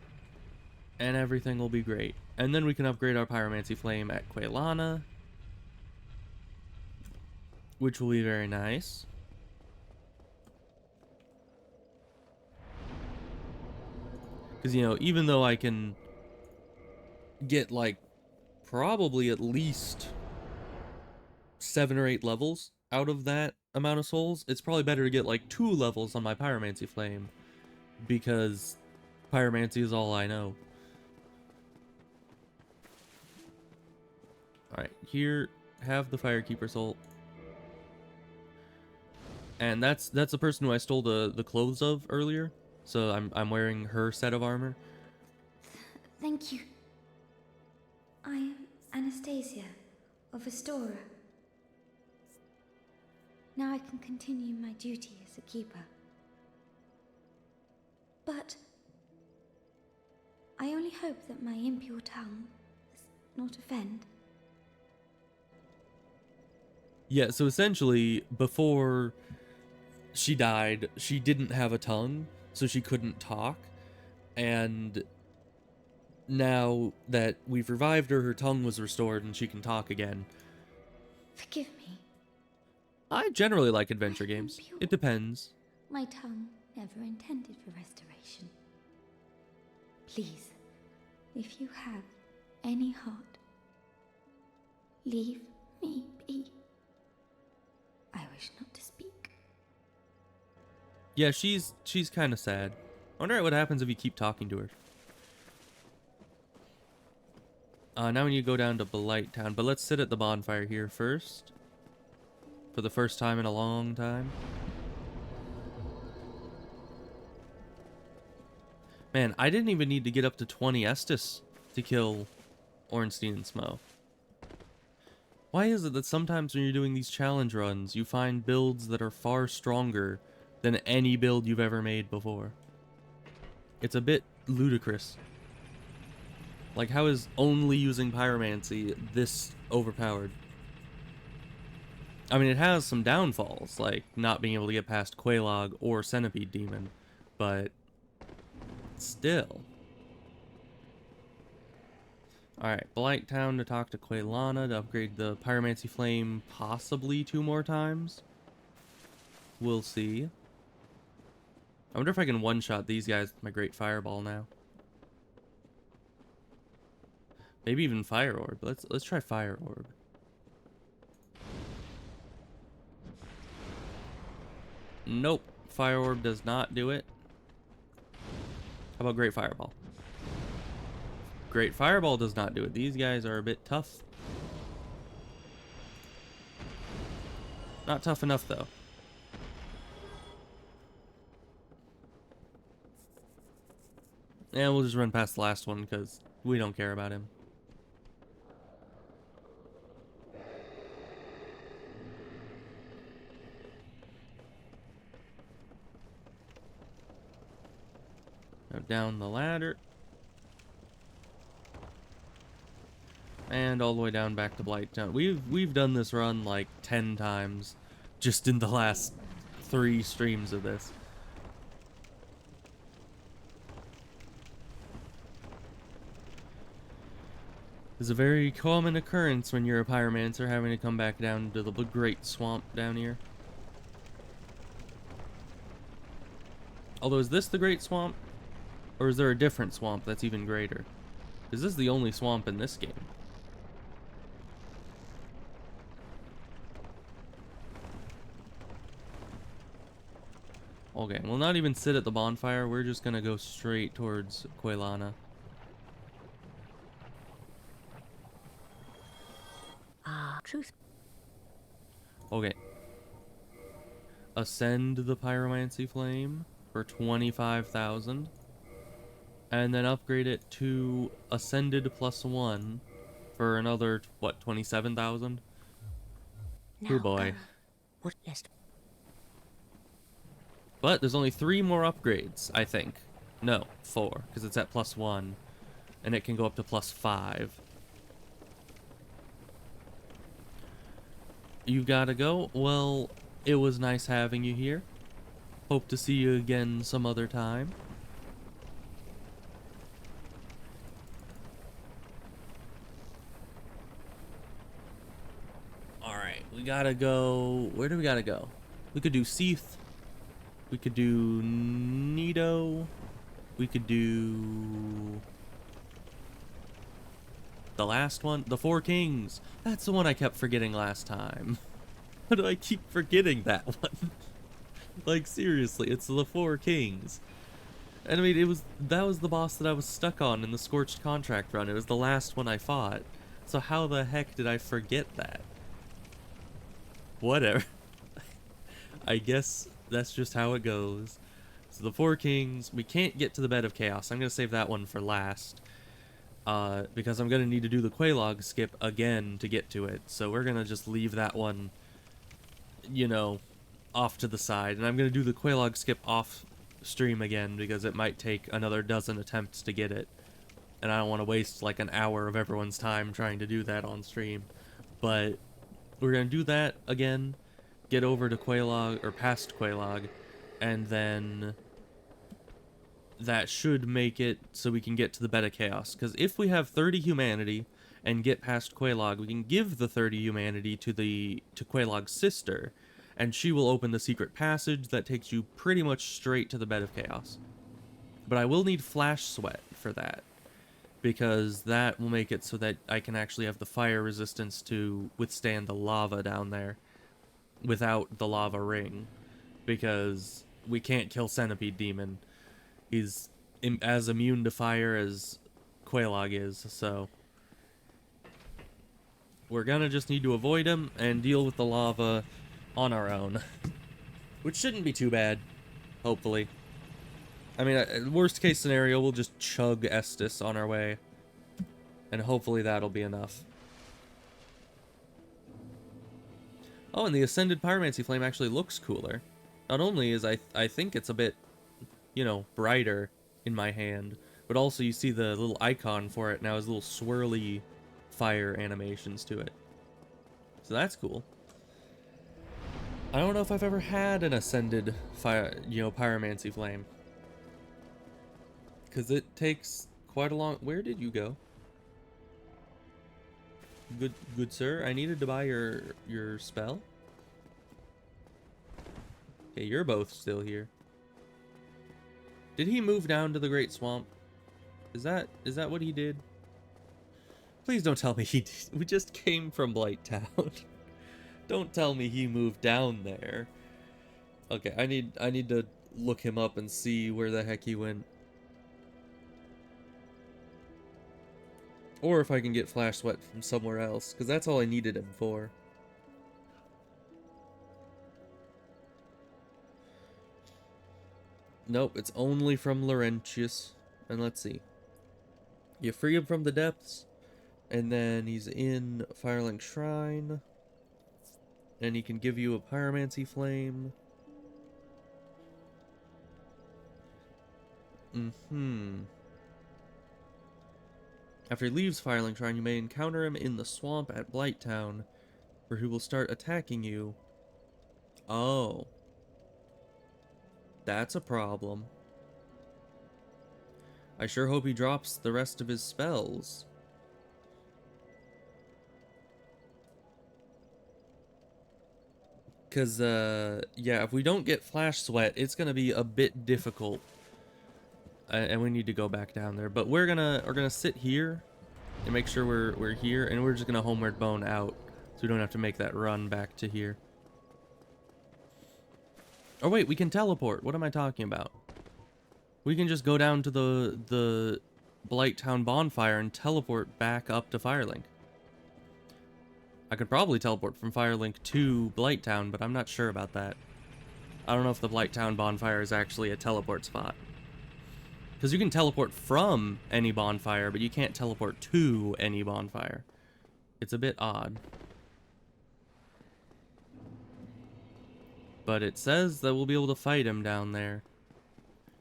and everything will be great. And then we can upgrade our Pyromancy Flame at Quaylana, which will be very nice. Because, you know, even though I can get, like, probably at least 7 or 8 levels out of that amount of souls, it's probably better to get, like, 2 levels on my Pyromancy Flame, because Pyromancy is all I know. Alright, here, have the Firekeeper soul. And that's the person who I stole the clothes of earlier. So I'm wearing her set of armor. Thank you. I am Anastasia of Astora. Now I can continue my duty as a keeper. But I only hope that my impure tongue does not offend. Yeah, so essentially, before she died, she didn't have a tongue, so she couldn't talk. And now that we've revived her, her tongue was restored and she can talk again. Forgive me. I generally like adventure games. It depends. My tongue never intended for restoration. Please, if you have any heart, leave me be. I wish not to speak. Yeah, she's kind of sad. I wonder what happens if you keep talking to her. Now we need to go down to Blight Town, but let's sit at the bonfire here first. For the first time in a long time. Man, I didn't even need to get up to 20 Estus to kill Ornstein and Smo. Why is it that sometimes when you're doing these challenge runs, you find builds that are far stronger than any build you've ever made before? It's a bit ludicrous. Like, how is only using Pyromancy this overpowered? I mean, it has some downfalls, like not being able to get past Quelaag or Centipede Demon, but still. Alright, Blight Town to talk to Quaylana to upgrade the Pyromancy Flame possibly 2 more times. We'll see. I wonder if I can one-shot these guys with my Great Fireball now. Maybe even Fire Orb. Let's try Fire Orb. Nope. Fire Orb does not do it. How about Great Fireball? Great Fireball does not do it. These guys are a bit tough. Not tough enough, though. And we'll just run past the last one because we don't care about him. Now down the ladder. And all the way down back to Blighttown. We've done this run like 10 times just in the last 3 streams of this. It's a very common occurrence when you're a pyromancer having to come back down to the Great Swamp down here. Although, is this the Great Swamp? Or is there a different swamp that's even greater? Because this is the only swamp in this game. Okay, we'll not even sit at the bonfire. We're just gonna go straight towards Quaylana. Truth. Okay. Ascend the Pyromancy Flame for 25,000. And then upgrade it to Ascended +1 for another, what, 27,000? Oh boy. What list? But there's only 3 more upgrades, I think. No, 4, because it's at +1. And it can go up to +5. You gotta go? Well, it was nice having you here. Hope to see you again some other time. Alright, we gotta go... Where do we gotta go? We could do Seath. We could do Nido. We could do... The last one? The Four Kings. That's the one I kept forgetting last time. How do I keep forgetting that one? Like, seriously, it's the Four Kings. And I mean, that was the boss that I was stuck on in the Scorched Contract run. It was the last one I fought. So how the heck did I forget that? Whatever. I guess that's just how it goes. So the Four Kings, we can't get to the Bed of Chaos. I'm going to save that one for last. Because I'm going to need to do the Quelaag skip again to get to it. So we're going to just leave that one, you know, off to the side. And I'm going to do the Quelaag skip off stream again because it might take another dozen attempts to get it. And I don't want to waste like an hour of everyone's time trying to do that on stream. But we're going to do that again, get over to Quelaag, or past Quelaag, and then that should make it so we can get to the Bed of Chaos. Because if we have 30 humanity and get past Quelaag, we can give the 30 humanity to Quelaag's sister, and she will open the secret passage that takes you pretty much straight to the Bed of Chaos. But I will need Flash Sweat for that, because that will make it so that I can actually have the fire resistance to withstand the lava down there without the lava ring, because we can't kill Centipede Demon. He's as immune to fire as Quelaag is, so we're gonna just need to avoid him and deal with the lava on our own, which shouldn't be too bad, hopefully. I mean, worst case scenario, we'll just chug Estus on our way, and hopefully that'll be enough. Oh, and the Ascended Pyromancy Flame actually looks cooler. Not only is I think it's a bit, you know, brighter in my hand, but also you see the little icon for it now has little swirly fire animations to it. So that's cool. I don't know if I've ever had an Ascended fire, you know, Pyromancy Flame, because it takes quite a long... Where did you go? Good sir, I needed to buy your spell. Okay, you're both still here. Did he move down to the Great Swamp? Is that what he did? Please don't tell me he did. We just came from Blight Town. Don't tell me he moved down there. Okay, I need to look him up and see where the heck he went. Or if I can get Flash Sweat from somewhere else, because that's all I needed him for. Nope, it's only from Laurentius. And let's see. You free him from the depths, and then he's in Firelink Shrine. And he can give you a Pyromancy Flame. After he leaves Firelink Shrine, you may encounter him in the swamp at Blight Town, where he will start attacking you. Oh. That's a problem. I sure hope he drops the rest of his spells. Because, yeah, if we don't get Flash Sweat, it's going to be a bit difficult. And we need to go back down there. But we're gonna sit here and make sure we're here, and we're just gonna Homeward Bone out, so we don't have to make that run back to here. Oh wait, we can teleport. What am I talking about? We can just go down to the Blight Town bonfire and teleport back up to Firelink. I could probably teleport from Firelink to Blight Town, but I'm not sure about that. I don't know if the Blight Town bonfire is actually a teleport spot. Because you can teleport from any bonfire, but you can't teleport to any bonfire. It's a bit odd. But it says that we'll be able to fight him down there.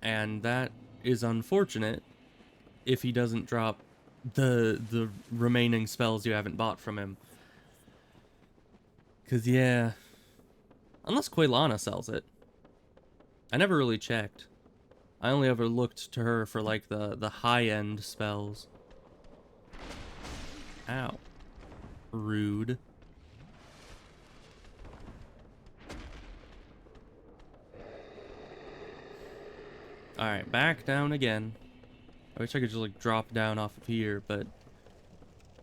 And that is unfortunate if he doesn't drop the remaining spells you haven't bought from him. Because, yeah. Unless Quaylana sells it. I never really checked. I only ever looked to her for, like, the high-end spells. Ow. Rude. Alright, back down again. I wish I could just, like, drop down off of here, but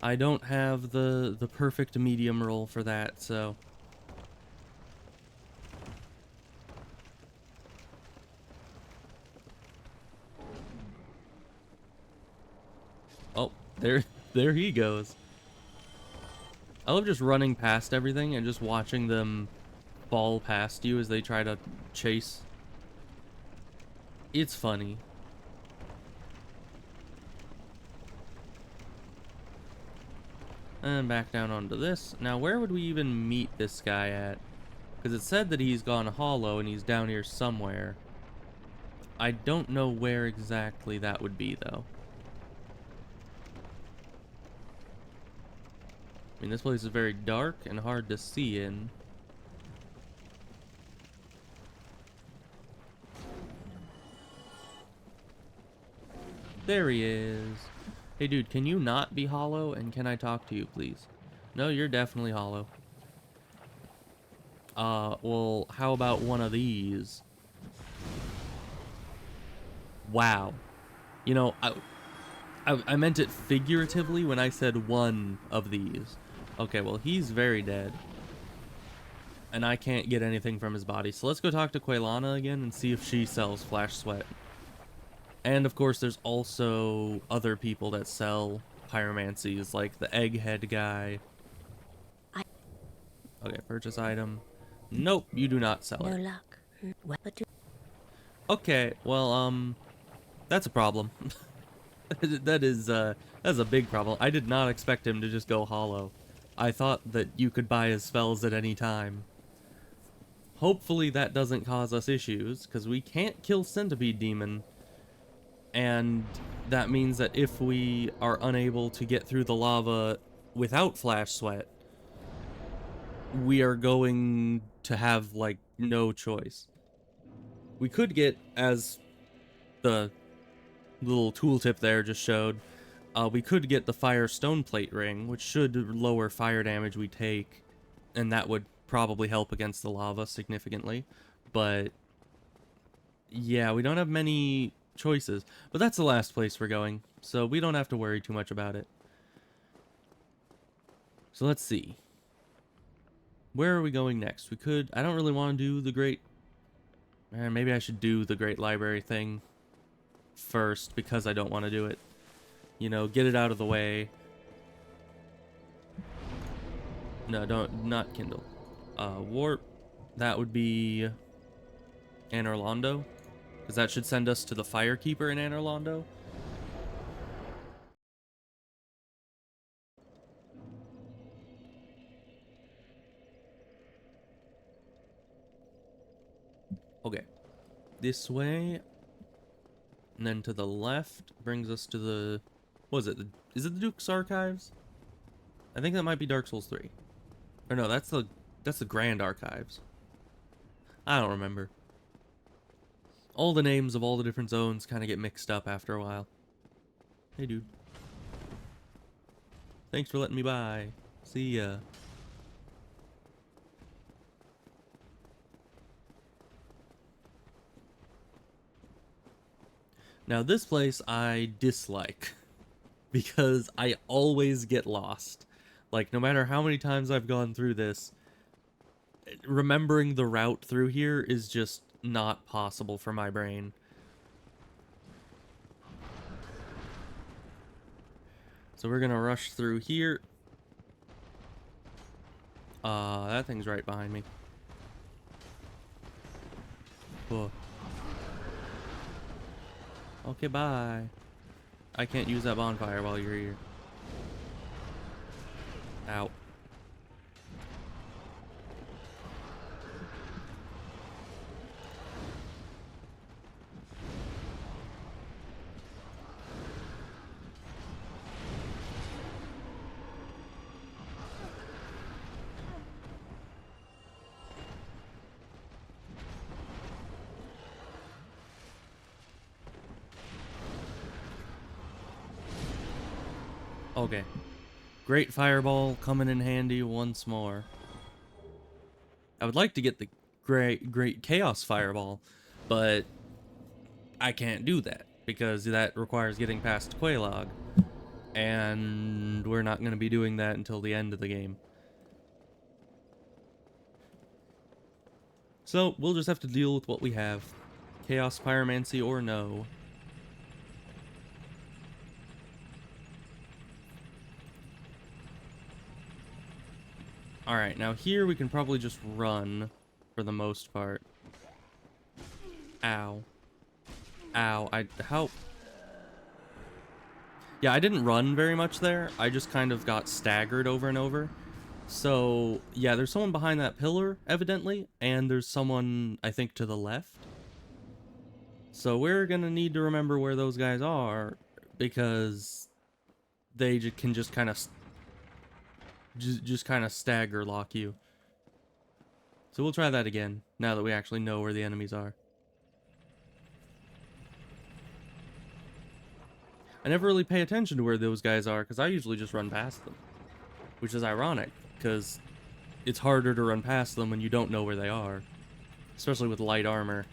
I don't have the perfect medium roll for that, so... Oh, there he goes. I love just running past everything and just watching them fall past you as they try to chase. It's funny. And back down onto this. Now, where would we even meet this guy at? Because it said that he's gone hollow and he's down here somewhere. I don't know where exactly that would be, though. I mean, this place is very dark and hard to see in. There he is. Hey, dude, can you not be hollow? And can I talk to you, please? No, you're definitely hollow. Well, how about one of these? Wow. You know, I meant it figuratively when I said one of these. Okay, well, he's very dead. And I can't get anything from his body. So let's go talk to Quaylana again and see if she sells Flash Sweat. And, of course, there's also other people that sell pyromancies, like the egghead guy. Okay, purchase item. Nope, you do not sell it. No luck. Okay, well, that's a problem. That's a big problem. I did not expect him to just go hollow. I thought that you could buy his spells at any time. Hopefully that doesn't cause us issues, because we can't kill Centipede Demon. And that means that if we are unable to get through the lava without Flash Sweat, we are going to have, like, no choice. We could get, as the little tooltip there just showed, we could get the Fire Stone Plate Ring, which should lower fire damage we take, and that would probably help against the lava significantly. But yeah, we don't have many choices. But that's the last place we're going, so we don't have to worry too much about it. So let's see. Where are we going next? We could... I don't really want to do the Great... maybe I should do the Great Library thing first, because I don't want to do it. You know, get it out of the way. No, not Kindle. Warp. That would be Anor Londo, because that should send us to the Firekeeper in Anor Londo. Okay. This way. And then to the left brings us to the... What is it? Is it the Duke's Archives? I think that might be Dark Souls 3. Or no, that's the Grand Archives. I don't remember. All the names of all the different zones kind of get mixed up after a while. Hey, dude. Thanks for letting me by. See ya. Now, this place I dislike because I always get lost. Like, no matter how many times I've gone through this, remembering the route through here is just not possible for my brain. So we're gonna rush through here. That thing's right behind me. Cool. Okay, bye. I can't use that bonfire while you're here. Ow. Okay. Great Fireball coming in handy once more. I would like to get the Great Chaos Fireball, but I can't do that because that requires getting past Quelaag, and we're not going to be doing that until the end of the game. So we'll just have to deal with what we have. Chaos Pyromancy or no. Alright, now here we can probably just run for the most part. Ow. Ow, how... Yeah, I didn't run very much there. I just kind of got staggered over and over. So, yeah, there's someone behind that pillar, evidently, and there's someone, I think, to the left. So we're gonna need to remember where those guys are, because they can just kind of... Just kind of stagger lock you. So we'll try that again, now that we actually know where the enemies are. I never really pay attention to where those guys are, because I usually just run past them. Which is ironic, because it's harder to run past them when you don't know where they are. Especially with light armor,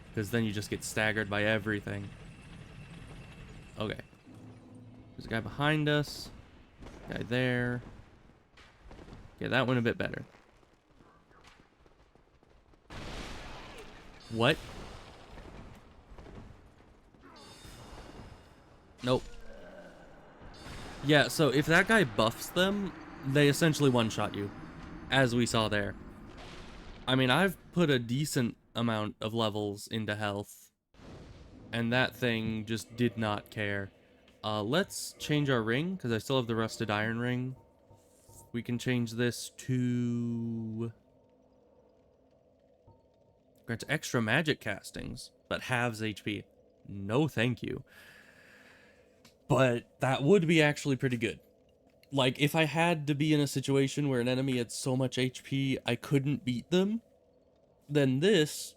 because then you just get staggered by everything. Okay. There's a guy behind us. Guy there. Yeah, that went a bit better. What? Nope. Yeah, so if that guy buffs them, they essentially one-shot you, as we saw there. I mean, I've put a decent amount of levels into health, and that thing just did not care. Let's change our ring, because I still have the rusted iron ring. We can change this to... grants extra magic castings, but halves HP. No thank you. But that would be actually pretty good. Like, if I had to be in a situation where an enemy had so much HP I couldn't beat them, then this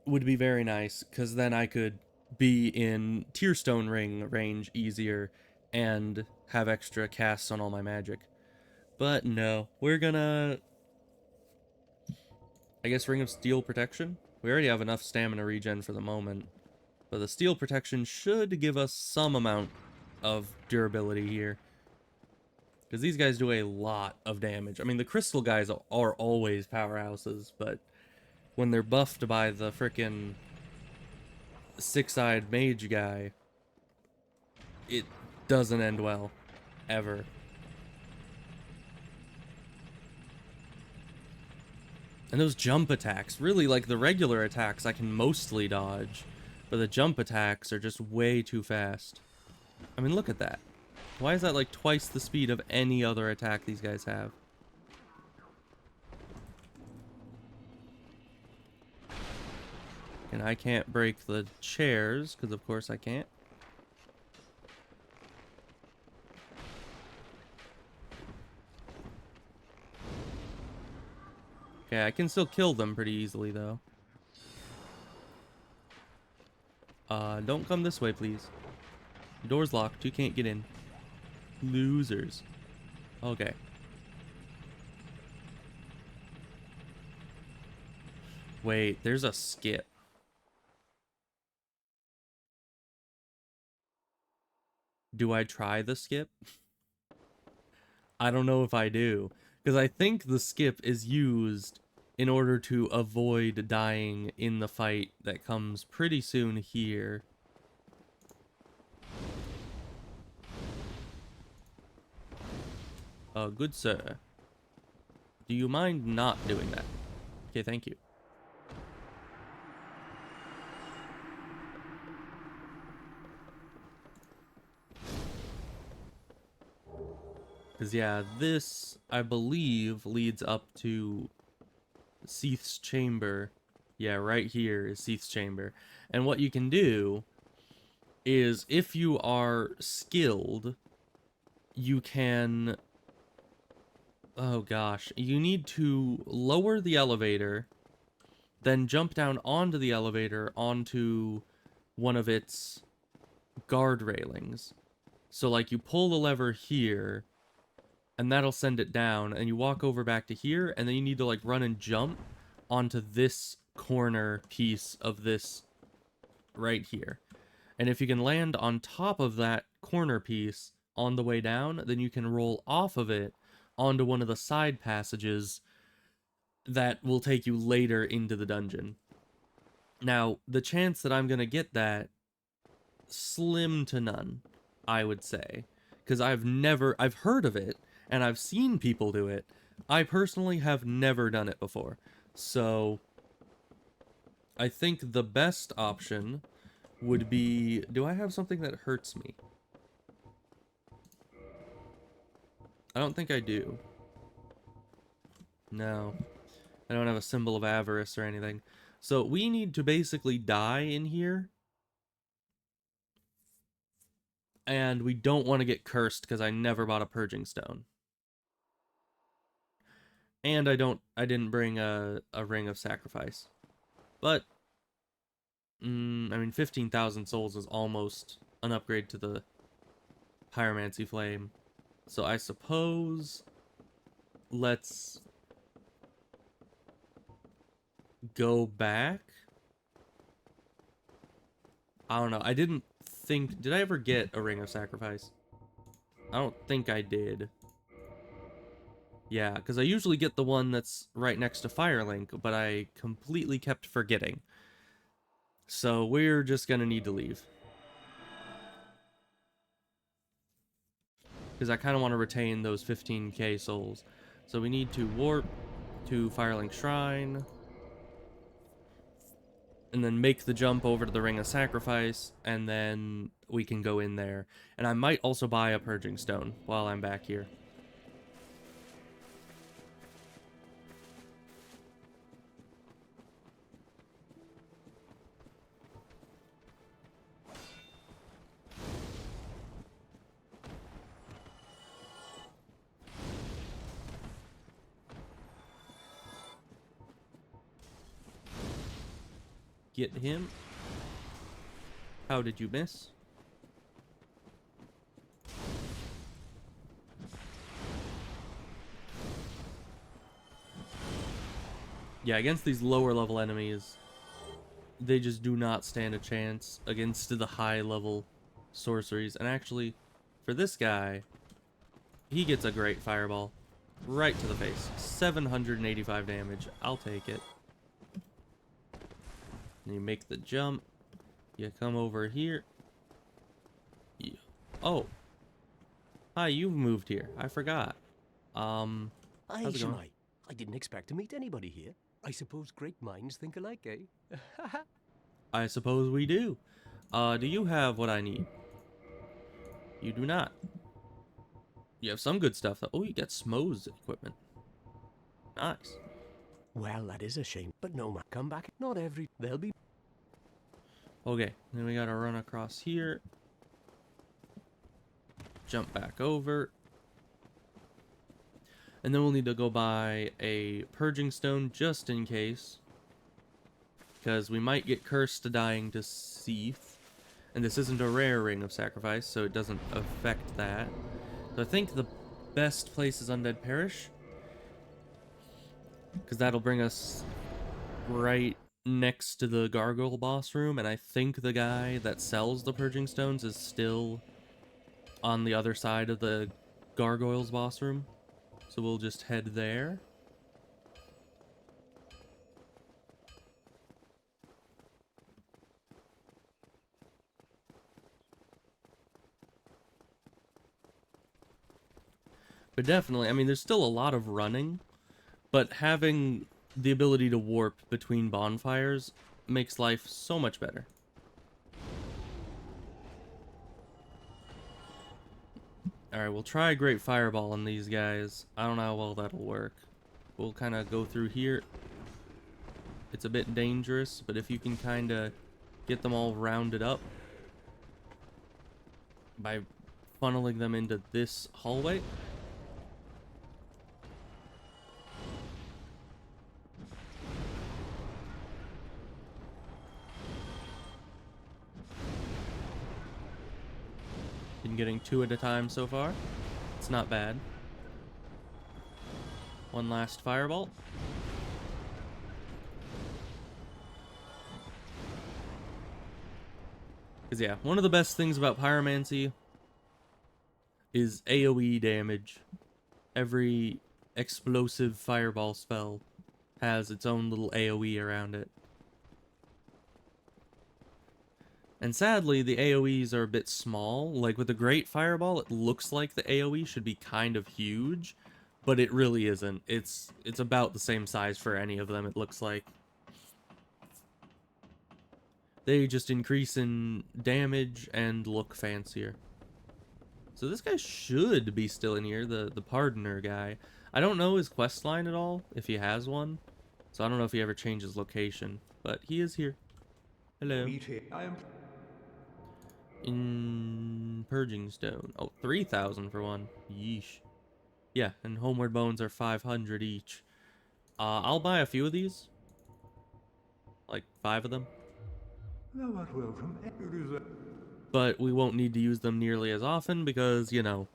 would be very nice, because then I could be in Tearstone Ring range easier and have extra casts on all my magic. But no, we're gonna... I guess Ring of Steel Protection, We already have enough stamina regen for the moment. But the steel protection should give us some amount of durability here. Because these guys do a lot of damage. I mean, the crystal guys are always powerhouses, but when they're buffed by the frickin' six-eyed mage guy, it doesn't end well. Ever. And those jump attacks, really, like the regular attacks I can mostly dodge, but the jump attacks are just way too fast. I mean, look at that. Why is that like twice the speed of any other attack these guys have? And I can't break the chairs, because of course I can't. Okay, I can still kill them pretty easily, though. Don't come this way, please. The door's locked. You can't get in. Losers. Okay. Wait, there's a skip. Do I try the skip? I don't know if I do. Because I think the skip is used in order to avoid dying in the fight that comes pretty soon here. Good sir. Do you mind not doing that? Okay, thank you. Because, yeah, this, I believe, leads up to Seath's chamber. Yeah, right here is Seath's chamber. And what you can do is, if you are skilled, you can... Oh gosh, you need to lower the elevator, then jump down onto the elevator onto one of its guard railings. So like you pull the lever here, and that'll send it down, and you walk over back to here, and then you need to like run and jump onto this corner piece of this right here. And if you can land on top of that corner piece on the way down, then you can roll off of it onto one of the side passages that will take you later into the dungeon. Now, the chance that I'm going to get that, slim to none, I would say. Because I've heard of it, and I've seen people do it. I personally have never done it before. So, I think the best option would be... Do I have something that hurts me? I don't think I do. No. I don't have a symbol of avarice or anything. So we need to basically die in here. And we don't want to get cursed because I never bought a purging stone. And I didn't bring a ring of sacrifice. But I mean 15,000 souls is almost an upgrade to the Pyromancy flame. So I suppose let's go back. I don't know. I didn't think... Did I ever get a ring of sacrifice? I don't think I did. Yeah, because I usually get the one that's right next to Firelink, but I completely kept forgetting. So we're just gonna need to leave. Because I kind of want to retain those 15k souls. So we need to warp to Firelink Shrine. And then make the jump over to the Ring of Sacrifice. And then we can go in there. And I might also buy a Purging Stone while I'm back here. Get him. How did you miss? Yeah, against these lower level enemies, they just do not stand a chance against the high level sorceries. And actually, for this guy, he gets a great fireball right to the face. 785 damage. I'll take it. And you make the jump. You come over here. Yeah. Oh. Hi, you've moved here. I forgot. Aye, how's it going? Shemai. I didn't expect to meet anybody here. I suppose great minds think alike, eh? I suppose we do. Do you have what I need? You do not. You have some good stuff. Oh, you got Smo's equipment. Nice. Well, that is a shame. But no, man, come back. Not every... They'll be... Okay, then we gotta run across here. Jump back over. And then we'll need to go buy a purging stone just in case. Because we might get cursed to dying to Seath. And this isn't a rare ring of sacrifice, so it doesn't affect that. So I think the best place is Undead Parish. Because that'll bring us right next to the gargoyle boss room. And I think the guy that sells the purging stones is still on the other side of the gargoyles boss room. So we'll just head there. But definitely, I mean, there's still a lot of running, but having the ability to warp between bonfires makes life so much better. Alright, we'll try a Great Fireball on these guys. I don't know how well that'll work. We'll kind of go through here. It's a bit dangerous, but if you can kind of get them all rounded up by funneling them into this hallway. Been getting 2 at a time so far. It's not bad. One last fireball. Because yeah, one of the best things about Pyromancy is AoE damage. Every explosive fireball spell has its own little AoE around it. And sadly, the AoEs are a bit small. Like with a Great Fireball, it looks like the AoE should be kind of huge, but it really isn't. It's about the same size for any of them, it looks like. They just increase in damage and look fancier. So this guy should be still in here, the Pardoner guy. I don't know his quest line at all, if he has one. So I don't know if he ever changes location, but he is here. Hello. I am... In Purging Stone. Oh, 3,000 for one. Yeesh. Yeah, and Homeward Bones are 500 each. I'll buy a few of these. Like 5 of them. Thou art welcome. But we won't need to use them nearly as often because, you know,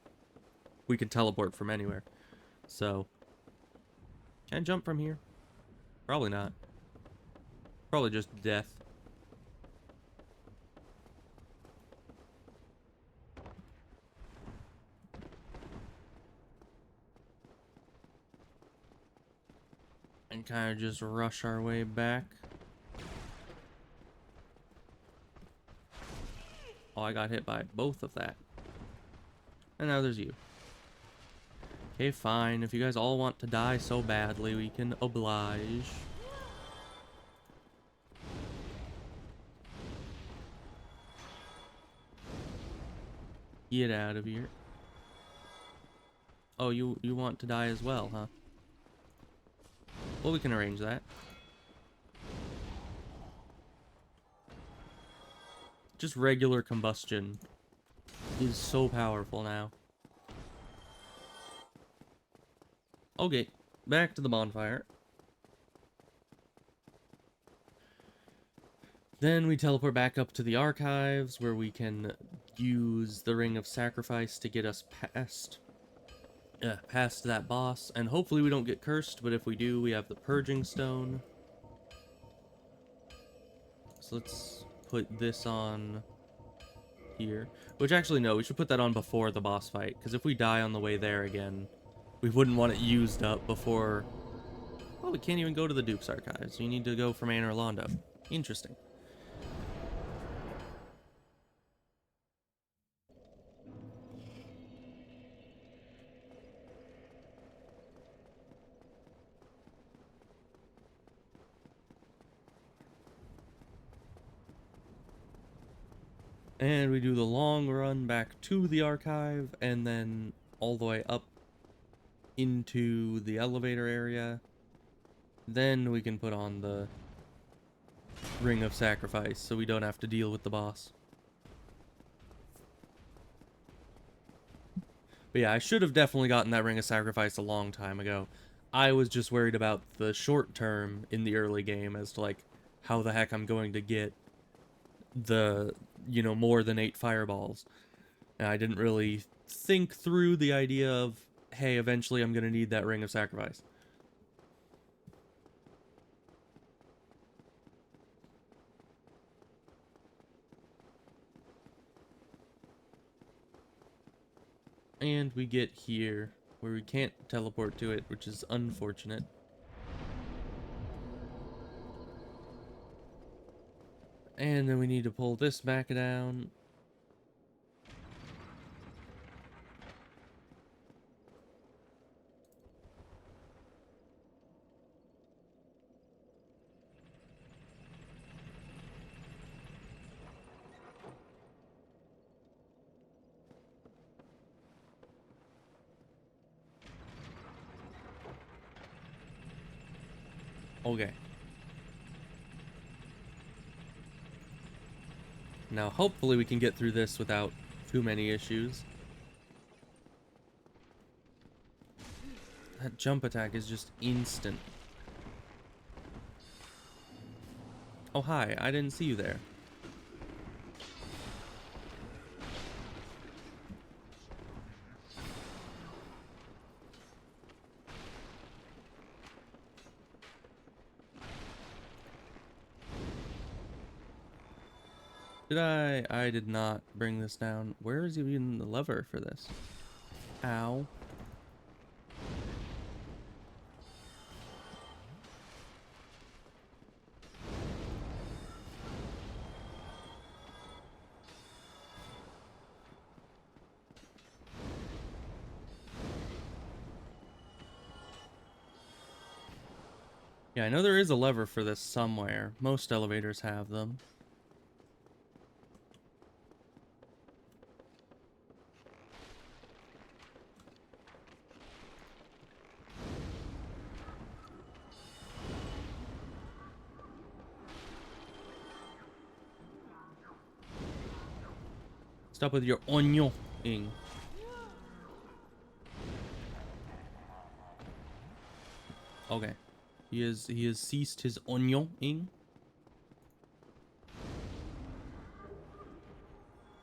we can teleport from anywhere. So, can I jump from here? Probably not. Probably just death. And kind of just rush our way back. Oh, I got hit by both of that. And now there's you. Okay, fine. If you guys all want to die so badly, we can oblige. Get out of here. Oh, you want to die as well, huh? Well, we can arrange that. Just regular combustion is so powerful now. Okay, back to the bonfire. Then we teleport back up to the archives where we can use the Ring of Sacrifice to get us past that boss. And hopefully we don't get cursed, but if we do, we have the Purging Stone. So let's put this on here. Which actually, no, we should put that on before the boss fight. Because if we die on the way there again, we wouldn't want it used up before... Oh, we can't even go to the Duke's Archives. You need to go from Anor Londo. Interesting. And we do the long run back to the archive, and then all the way up into the elevator area. Then we can put on the Ring of Sacrifice, so we don't have to deal with the boss. But yeah, I should have definitely gotten that Ring of Sacrifice a long time ago. I was just worried about the short term in the early game as to, like, how the heck I'm going to get the, you know, more than 8 fireballs. And I didn't really think through the idea of, hey, eventually I'm going to need that Ring of Sacrifice. And we get here where we can't teleport to it, which is unfortunate. And then we need to pull this back down. Okay. Now, hopefully we can get through this without too many issues. That jump attack is just instant. Oh, hi. I didn't see you there. I did not bring this down. Where is even the lever for this? Ow. Yeah, I know there is a lever for this somewhere. Most elevators have them. Stop with your onion-ing. Okay. He has ceased his onion-ing.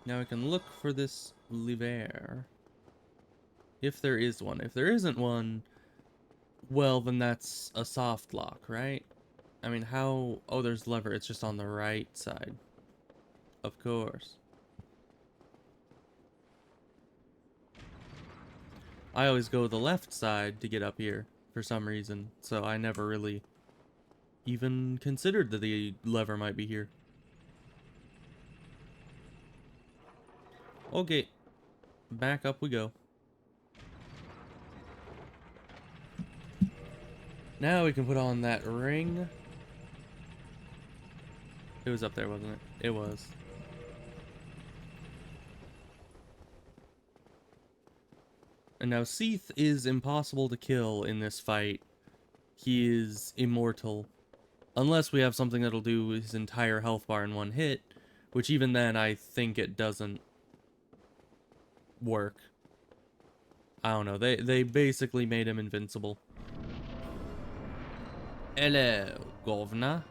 Now I can look for this lever. If there is one. If there isn't one, well, then that's a soft lock, right? I mean, how... Oh, there's lever. It's just on the right side. Of course. I always go the left side to get up here for some reason, so I never really even considered that the lever might be here. Okay, back up we go. Now we can put on that ring. It was up there, wasn't it? It was. And now Seath is impossible to kill in this fight. He is immortal. Unless we have something that'll do his entire health bar in one hit. Which even then, I think it doesn't work. I don't know. They basically made him invincible. Hello, governor.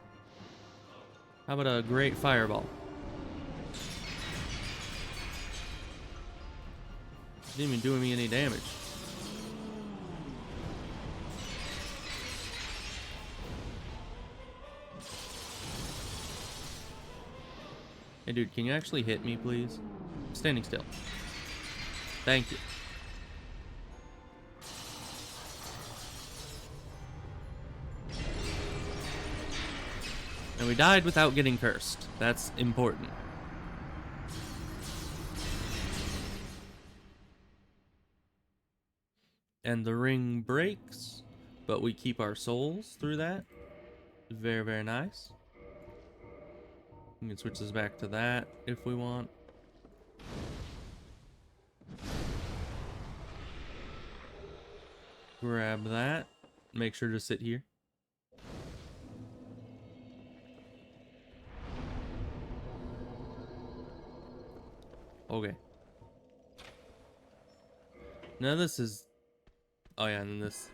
How about a great fireball? Didn't even do me any damage. Hey, dude, can you actually hit me, please? Standing still. Thank you. And we died without getting cursed. That's important. And the ring breaks, but we keep our souls through that. Very, very nice. We can switch this back to that if we want. Grab that. Make sure to sit here. Okay. Now this is... Oh yeah, and then this...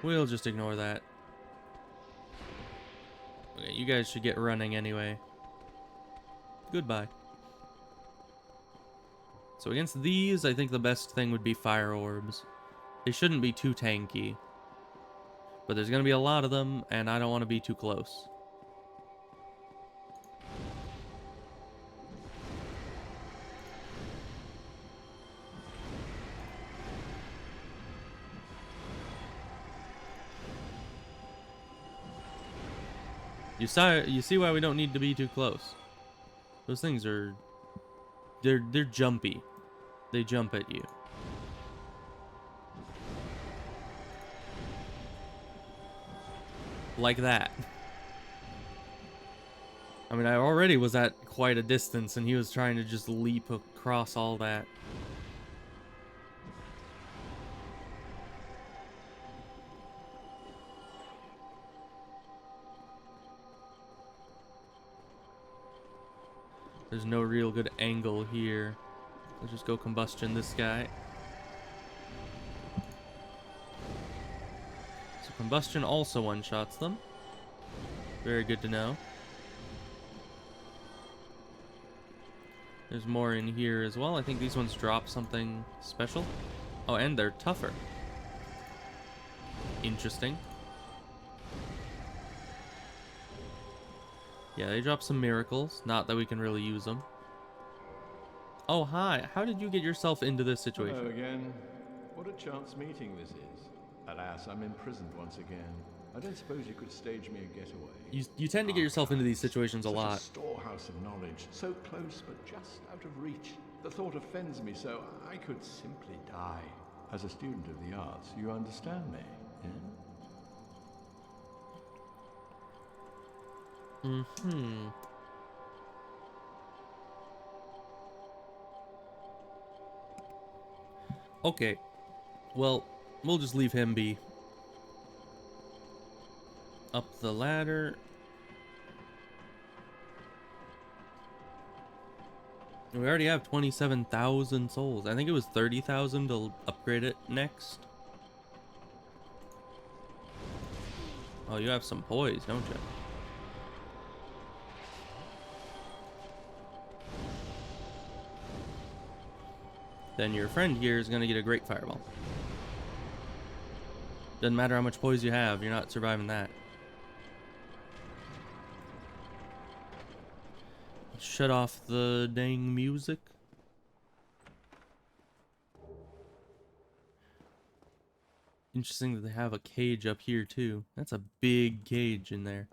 We'll just ignore that. Okay, you guys should get running anyway. Goodbye. So against these, I think the best thing would be fire orbs. They shouldn't be too tanky. But there's gonna be a lot of them, and I don't want to be too close. You see why we don't need to be too close. Those things are... They're jumpy. They jump at you. Like that. I mean, I already was at quite a distance, and he was trying to just leap across all that. There's no real good angle here. Let's just go combustion this guy. So combustion also one-shots them. Very good to know. There's more in here as well. I think these ones drop something special. Oh, and they're tougher. Interesting. Yeah, they drop some miracles. Not that we can really use them. Oh, hi. How did you get yourself into this situation? Hello again. What a chance meeting this is. Alas, I'm imprisoned once again. I don't suppose you could stage me a getaway. You tend to get yourself into these situations a Such lot. a storehouse of knowledge, so close but just out of reach. The thought offends me so I could simply die. As a student of the arts, you understand me, yeah? Mm-hmm. Okay. Well, we'll just leave him be. Up the ladder. We already have 27,000 souls. I think it was 30,000 to upgrade it next. Oh, you have some poise, don't you? Then your friend here is going to get a great fireball. Doesn't matter how much poise you have, you're not surviving that. Shut off the dang music. Interesting that they have a cage up here too. That's a big cage in there.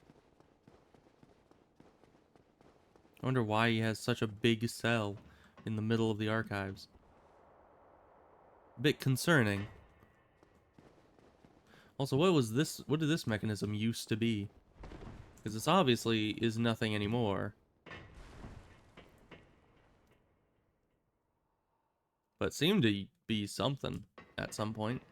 I wonder why he has such a big cell in the middle of the archives. A bit concerning. Also, what did this mechanism used to be? Because this obviously is nothing anymore. But seemed to be something at some point.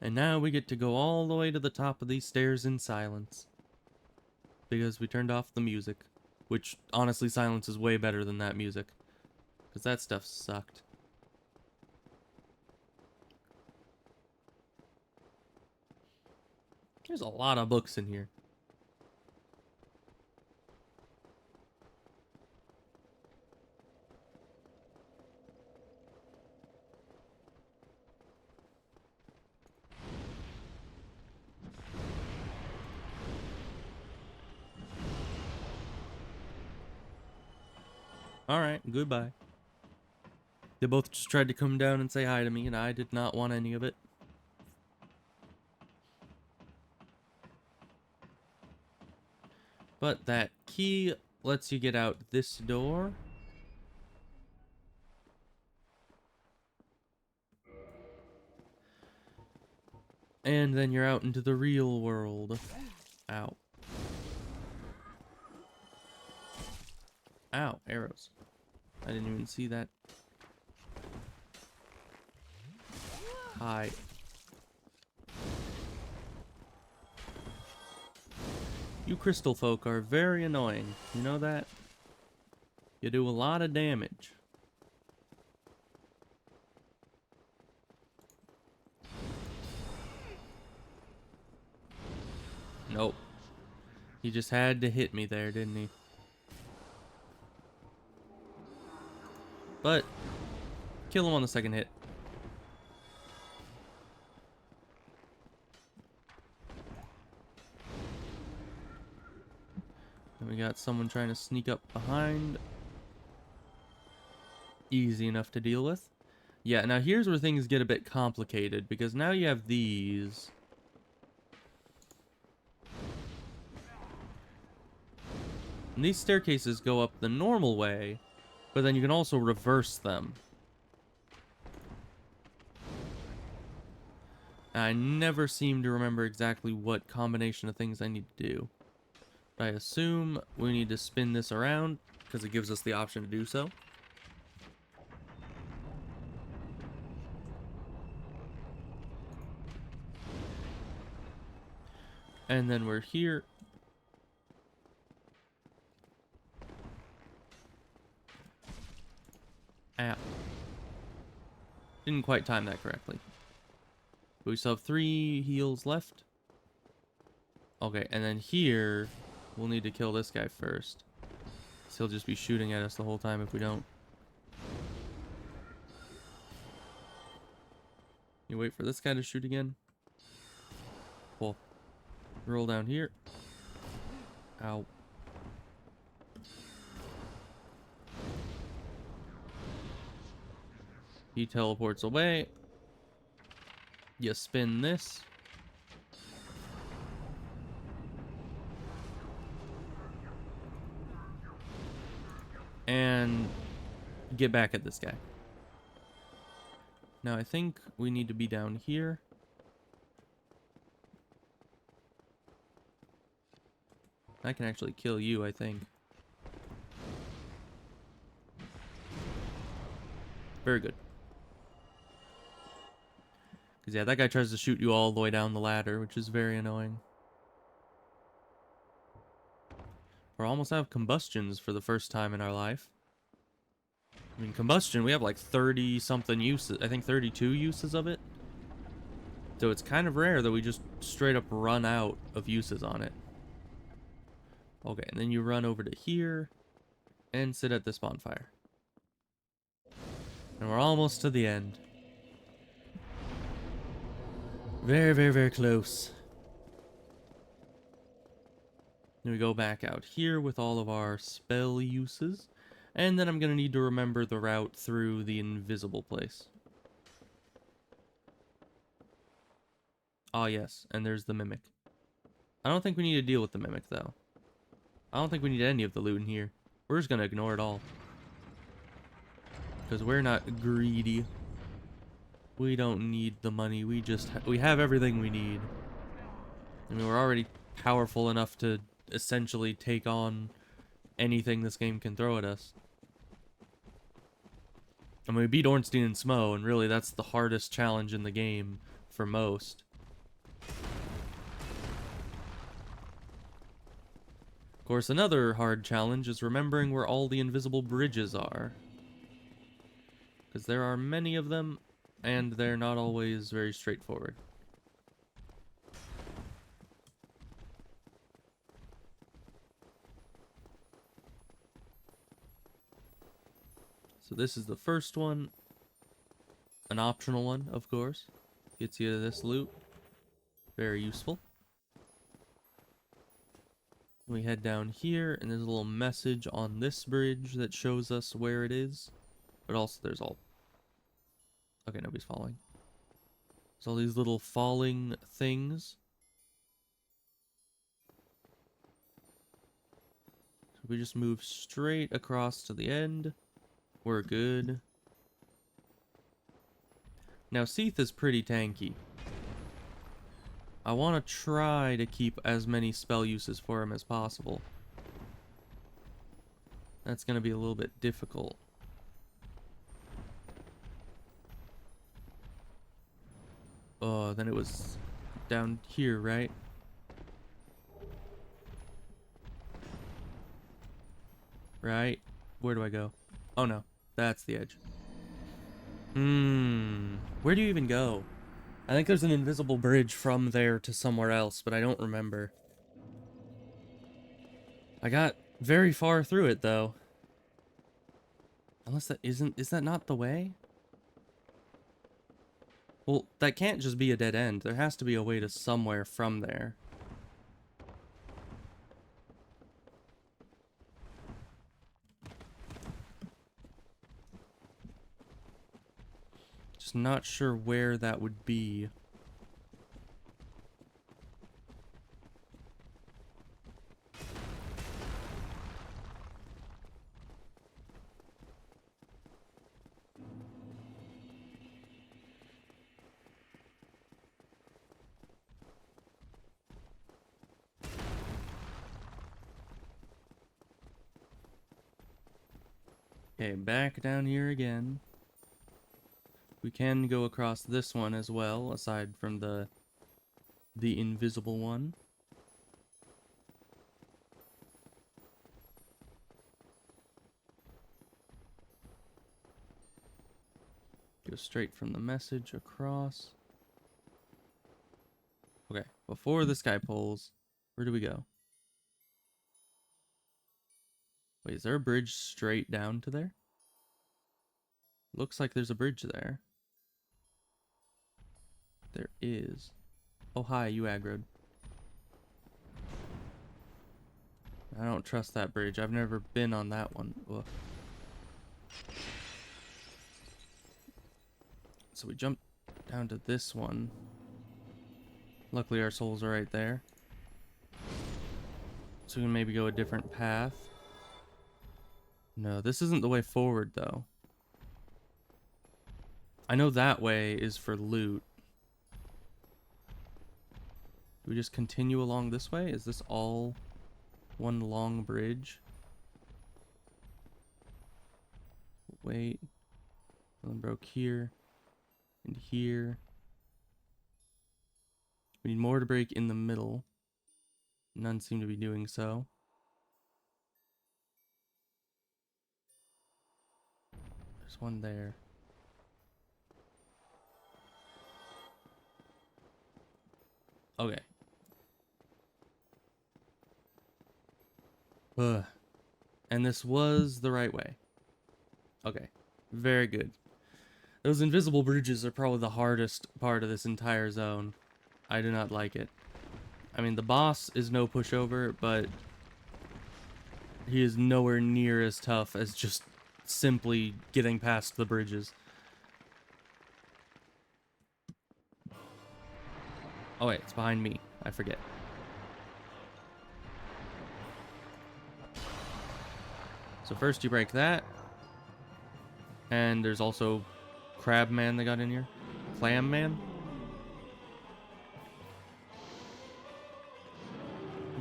And now we get to go all the way to the top of these stairs in silence. Because we turned off the music. Which, honestly, silence is way better than that music. Because that stuff sucked. There's a lot of books in here. Alright, goodbye. They both just tried to come down and say hi to me, and I did not want any of it. But that key lets you get out this door. And then you're out into the real world. Ow. Ow, arrows. I didn't even see that. Hi. You crystal folk are very annoying. You know that? You do a lot of damage. Nope. He just had to hit me there, didn't he? But, kill him on the second hit. And we got someone trying to sneak up behind. Easy enough to deal with. Yeah, now here's where things get a bit complicated, because now you have these. And these staircases go up the normal way, but then you can also reverse them. I never seem to remember exactly what combination of things I need to do. But I assume we need to spin this around, because it gives us the option to do so. And then we're here. Ow. Didn't quite time that correctly. But we still have 3 heals left. Okay, and then here, we'll need to kill this guy first. So he'll just be shooting at us the whole time if we don't. You wait for this guy to shoot again. Cool. Roll down here. Ow. He teleports away. You spin this. And get back at this guy. Now I think we need to be down here. I can actually kill you, I think. Very good. Because, yeah, that guy tries to shoot you all the way down the ladder, which is very annoying. We almost have combustions for the first time in our life. I mean, combustion, we have like 30-something uses. I think 32 uses of it. So it's kind of rare that we just straight up run out of uses on it. Okay, and then you run over to here and sit at this bonfire. And we're almost to the end. Very, very, very close. Then we go back out here with all of our spell uses. And then I'm going to need to remember the route through the invisible place. Ah, yes, and there's the mimic. I don't think we need to deal with the mimic, though. I don't think we need any of the loot in here. We're just going to ignore it all. Because we're not greedy. We don't need the money. We have everything we need. I mean, we're already powerful enough to essentially take on anything this game can throw at us. I mean, we beat Ornstein and Smo, and really that's the hardest challenge in the game for most. Of course, another hard challenge is remembering where all the invisible bridges are. Because there are many of them, and they're not always very straightforward. So this is the first one. An optional one, of course. Gets you this loot. Very useful. We head down here, and there's a little message on this bridge that shows us where it is. But also there's all... Okay, nobody's following. There's all these little falling things. So we just move straight across to the end. We're good. Now, Seath is pretty tanky. I want to try to keep as many spell uses for him as possible. That's going to be a little bit difficult. Oh, then it was down here, right? Right? Where do I go? Oh no, that's the edge. Where do you even go? I think there's an invisible bridge from there to somewhere else, but I don't remember. I got very far through it, though. Unless that isn't... Is that not the way? Well, that can't just be a dead end. There has to be a way to somewhere from there. Just not sure where that would be. Okay, back down here again. We can go across this one as well, aside from the invisible one. Go straight from the message across. Okay, before this guy pulls, where do we go? Wait, is there a bridge straight down to there? Looks like there's a bridge there. There is. Oh, hi, you aggroed. I don't trust that bridge. I've never been on that one. Ugh. So we jump down to this one. Luckily our souls are right there. So we can maybe go a different path. No, this isn't the way forward, though. I know that way is for loot. Do we just continue along this way? Is this all one long bridge? Wait. One broke here. And here. We need more to break in the middle. None seem to be doing so. There's one there. Okay. Ugh. And this was the right way. Okay. Very good. Those invisible bridges are probably the hardest part of this entire zone. I do not like it. I mean, the boss is no pushover, but he is nowhere near as tough as just simply getting past the bridges. Oh wait, it's behind me. I forget. So first you break that. And there's also Crab Man that got in here. Clam Man.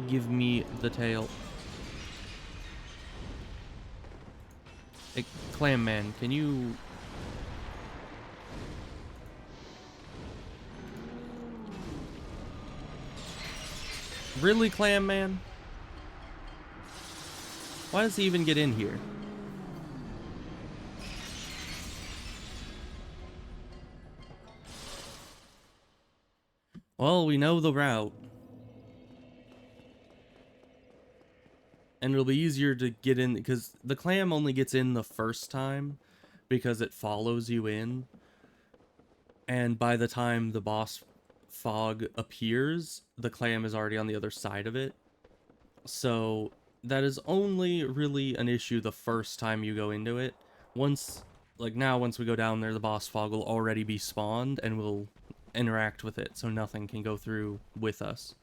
Give me the tail. Hey, Clam Man, can you... Really, Clam Man? Why does he even get in here? Well, we know the route. And it'll be easier to get in, because the clam only gets in the first time, because it follows you in. And by the time the boss fog appears, the clam is already on the other side of it. So that is only really an issue the first time you go into it. Once, like now, once we go down there, the boss fog will already be spawned and we'll interact with it, so nothing can go through with us.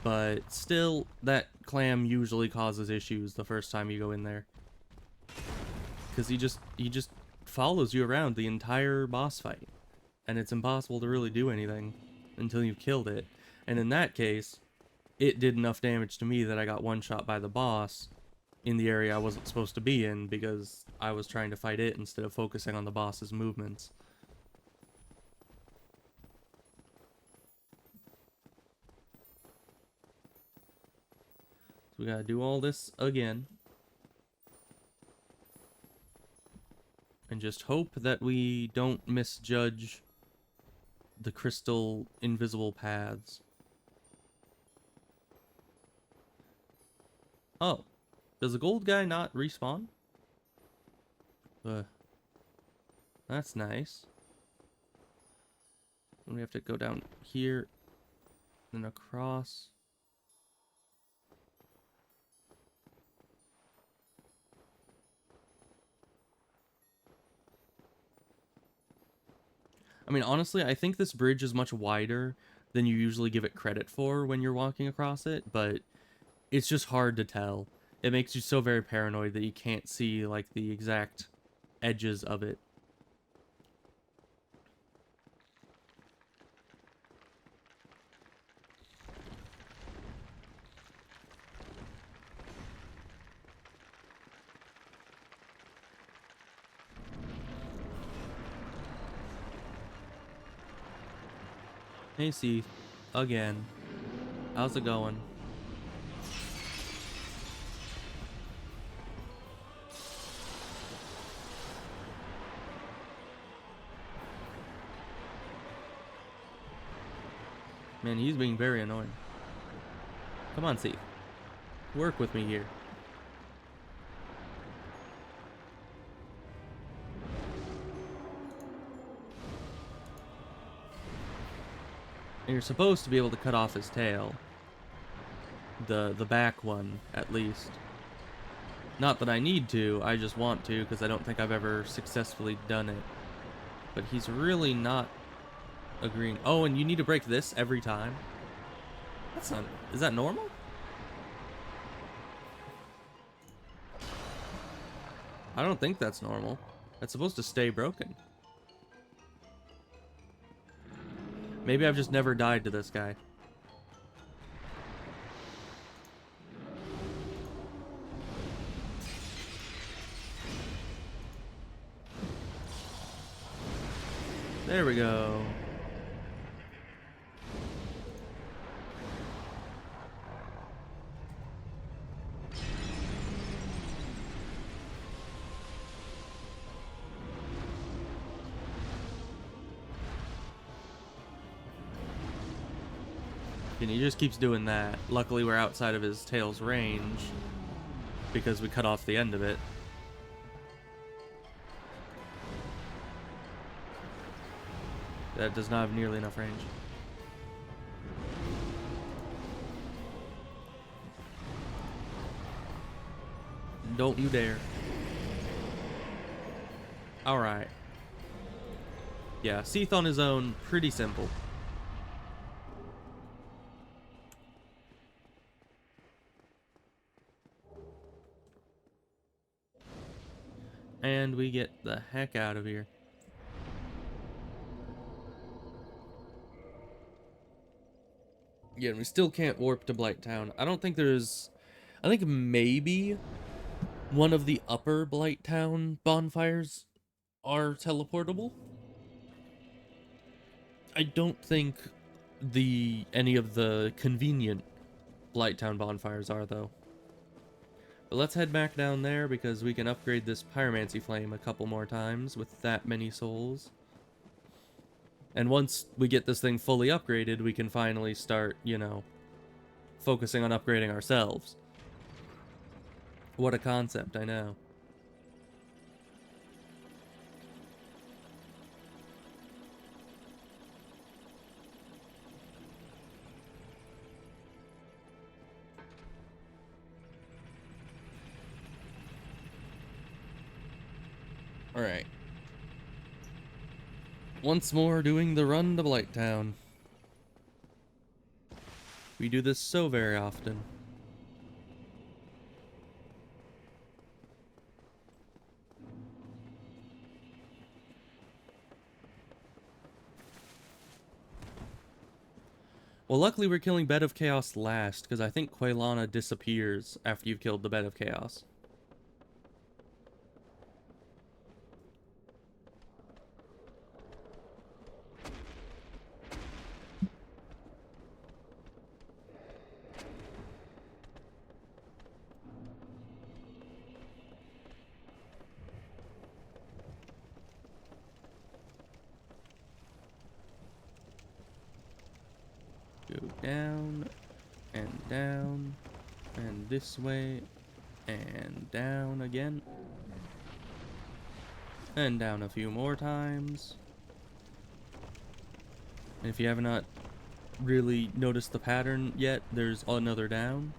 But still, that clam usually causes issues the first time you go in there. Because he just follows you around the entire boss fight. And it's impossible to really do anything until you've killed it. And in that case, it did enough damage to me that I got one shot by the boss in the area I wasn't supposed to be in because I was trying to fight it instead of focusing on the boss's movements. So we gotta do all this again. And just hope that we don't misjudge the crystal invisible paths. Oh, does the gold guy not respawn? That's nice. And we have to go down here, then across. I mean, honestly, I think this bridge is much wider than you usually give it credit for when you're walking across it, but it's just hard to tell. It makes you so very paranoid that you can't see, like, the exact edges of it. Hey, Seath. Again. How's it going? Man, he's being very annoying. Come on, Seath. Work with me here. And you're supposed to be able to cut off his tail. The back one, at least. Not that I need to, I just want to, because I don't think I've ever successfully done it. But he's really not agreeing. Oh, and you need to break this every time? That's not... Is that normal? I don't think that's normal. That's supposed to stay broken. Maybe I've just never died to this guy. There we go. And he just keeps doing that. Luckily, we're outside of his tail's range because we cut off the end of it. That does not have nearly enough range. Don't you dare. Alright. Yeah, Seath on his own, pretty simple. And we get the heck out of here. Yeah, and we still can't warp to Blighttown. I don't think there's... I think maybe one of the upper Blighttown bonfires are teleportable. I don't think any of the convenient Blighttown bonfires are, though. But let's head back down there because we can upgrade this Pyromancy flame a couple more times with that many souls. And once we get this thing fully upgraded, we can finally start, you know, focusing on upgrading ourselves. What a concept, I know. Alright. Once more doing the run to Blighttown. We do this so very often. Well, luckily we're killing Bed of Chaos last, because I think Quaylana disappears after you've killed the Bed of Chaos. Go down, and this way, and down again. And down a few more times. And if you have not really noticed the pattern yet, there's another down.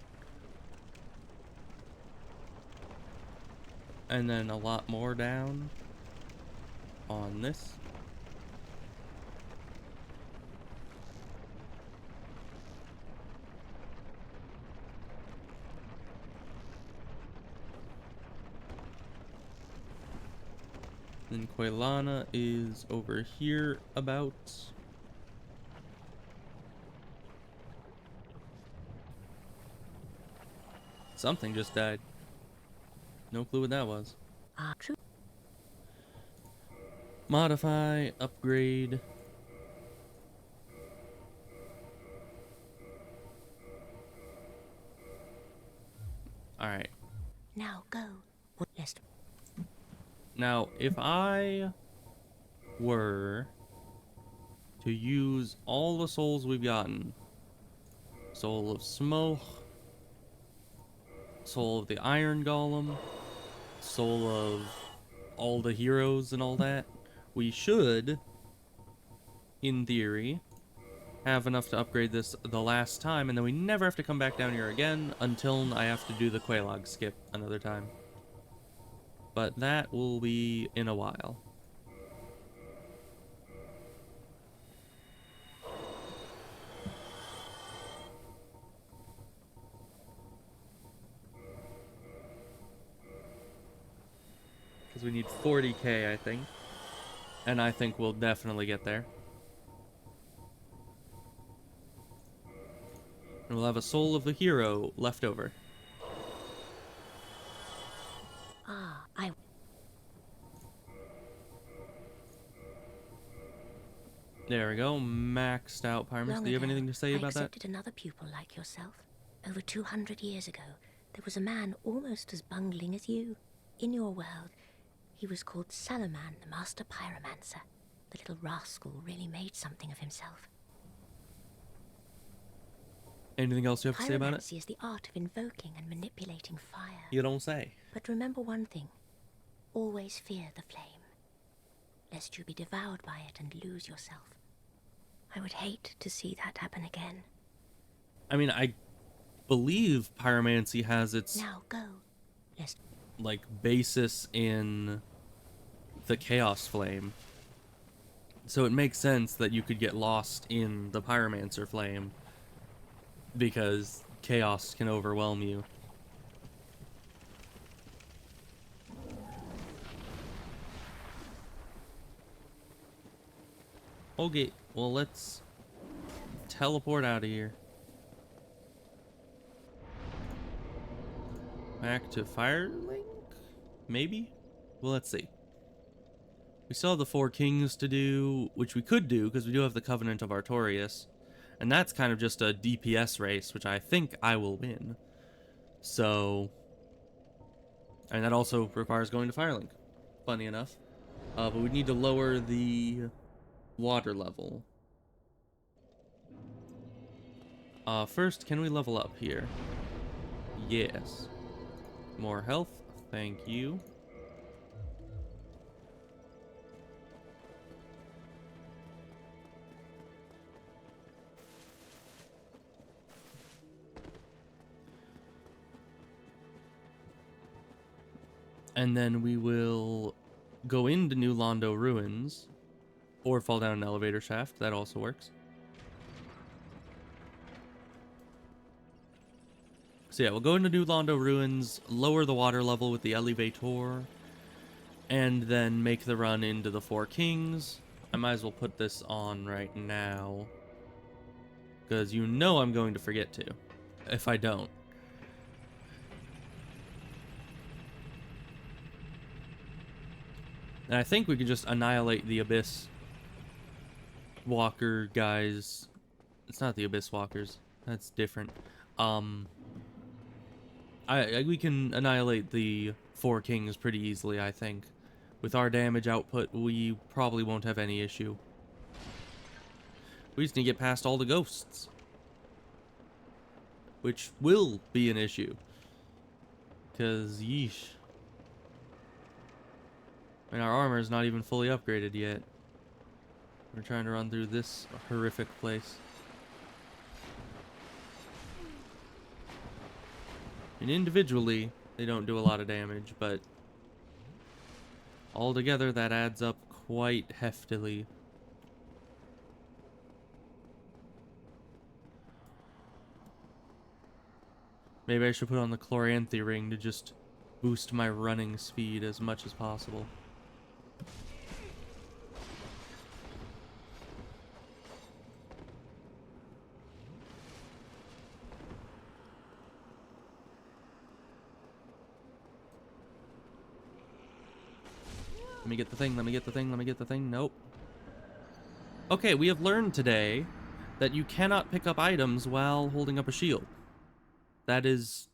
And then a lot more down on this. Then Quaylana is over here about. Something just died. No clue what that was. True. Modify, upgrade. Alright. Now go. What list? Now, if I were to use all the souls we've gotten, Soul of Smoke, Soul of the Iron Golem, Soul of all the heroes and all that, we should, in theory, have enough to upgrade this the last time, and then we never have to come back down here again until I have to do the Quelaag skip another time. But that will be in a while. Because we need 40k, I think. And I think we'll definitely get there. And we'll have a soul of the hero left over. There we go, maxed out Pyromancy. Do you have anything to say about that? I accepted another pupil like yourself. Over 200 years ago, there was a man almost as bungling as you. In your world, he was called Salaman, the master pyromancer. The little rascal really made something of himself. Anything else you have to say about it? Pyromancy is the art of invoking and manipulating fire. You don't say. But remember one thing. Always fear the flame, lest you be devoured by it and lose yourself. I would hate to see that happen again. I mean, I believe Pyromancy has its now go. Like basis in the Chaos Flame. So it makes sense that you could get lost in the Pyromancer Flame because chaos can overwhelm you. Okay, well, let's teleport out of here. Back to Firelink? Maybe? Well, let's see. We still have the 4 Kings to do, which we could do, because we do have the Covenant of Artorias. And that's kind of just a DPS race, which I think I will win. So... And that also requires going to Firelink, funny enough. But we need to lower the water level. First, can we level up here? Yes. More health, thank you. And then we will go into New Londo Ruins, or fall down an elevator shaft. That also works. So yeah, we'll go into New Londo Ruins, lower the water level with the elevator, and then make the run into the Four Kings. I might as well put this on right now, because you know I'm going to forget to, if I don't. And I think we could just annihilate the Abyss Walker guys. It's not the Abyss Walkers. That's different. We can annihilate the Four Kings pretty easily, I think. With our damage output, we probably won't have any issue. We just need to get past all the ghosts, which will be an issue. Because, yeesh. And our armor is not even fully upgraded yet. We're trying to run through this horrific place. And individually, they don't do a lot of damage, but altogether that adds up quite heftily. Maybe I should put on the Chloranthy ring to just boost my running speed as much as possible. Let me get the thing, let me get the thing, let me get the thing. Nope. Okay, we have learned today that you cannot pick up items while holding up a shield. That is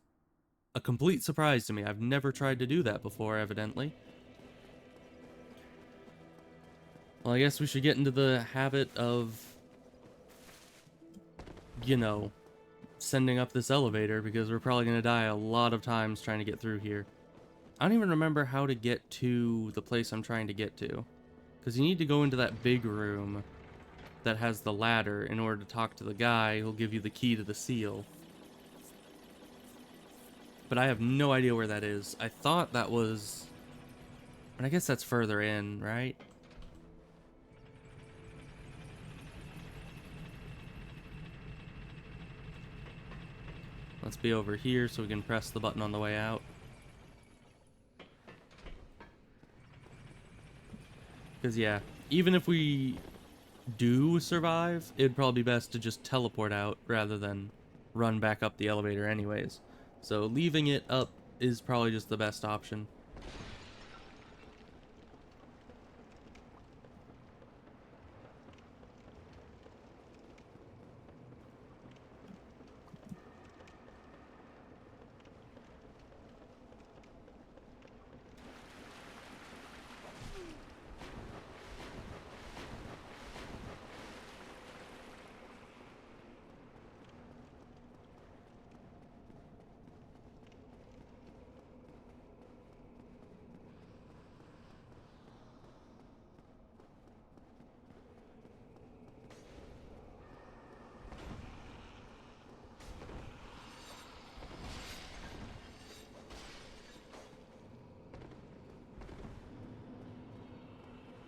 a complete surprise to me. I've never tried to do that before, evidently. Well, I guess we should get into the habit of, you know, sending up this elevator, because we're probably going to die a lot of times trying to get through here. I don't even remember how to get to the place I'm trying to get to. Because you need to go into that big room that has the ladder in order to talk to the guy who'll give you the key to the seal. But I have no idea where that is. I thought that was... And I guess that's further in, right? Let's be over here so we can press the button on the way out. Because, yeah, even if we do survive, it'd probably be best to just teleport out rather than run back up the elevator anyways. So leaving it up is probably just the best option.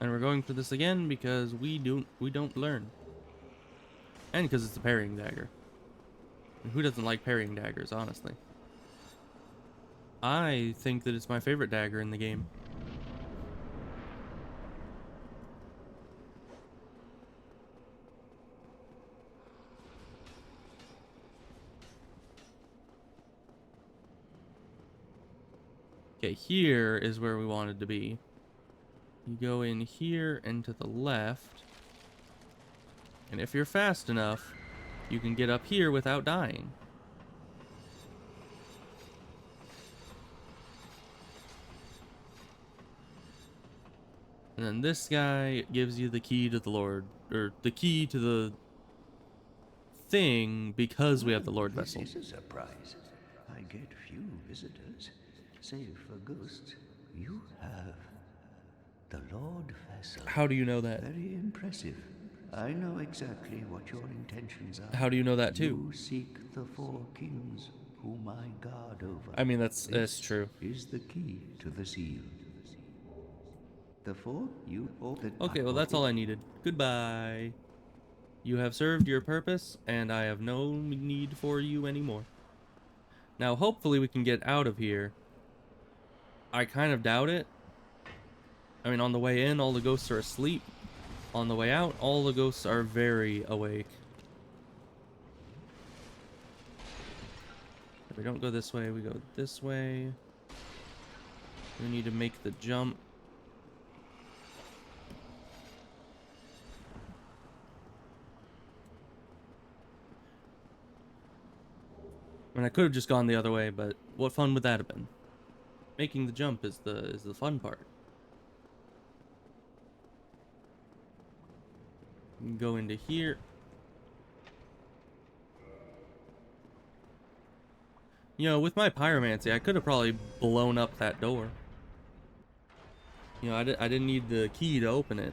And we're going for this again because we don't learn. And because it's a parrying dagger. And who doesn't like parrying daggers, honestly? I think that it's my favorite dagger in the game. Okay, here is where we wanted to be. You go in here and to the left. And if you're fast enough, you can get up here without dying. And then this guy gives you the key to the Lord, or the key to the thing, because we have the Lord Vessel. This is a surprise. I get few visitors. Save for ghosts, you have the Lord Vessel. How do you know that? Very impressive. I know exactly what your intentions are. How do you know that too? You seek the four kings whom I guard over. I mean, that's true. Is the key to the seal. The four? You all the... Okay, well that's all I needed. Goodbye. You have served your purpose, and I have no need for you anymore. Now, hopefully we can get out of here. I kind of doubt it. I mean, on the way in, all the ghosts are asleep. On the way out, all the ghosts are very awake. If we don't go this way, we go this way. We need to make the jump. I mean, I could have just gone the other way, but what fun would that have been? Making the jump is the fun part. You can go into here. You know, with my pyromancy, I could have probably blown up that door. You know, I didn't need the key to open it.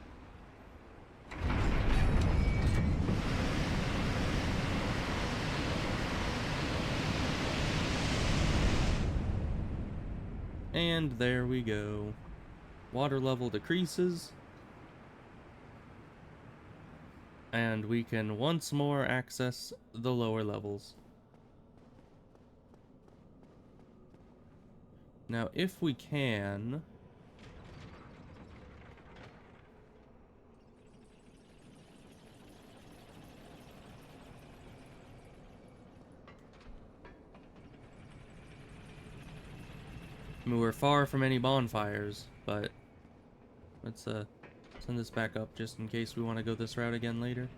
And there we go. Water level decreases. And we can once more access the lower levels. Now, if we can... I mean, we're far from any bonfires, but let's send this back up just in case we want to go this route again later.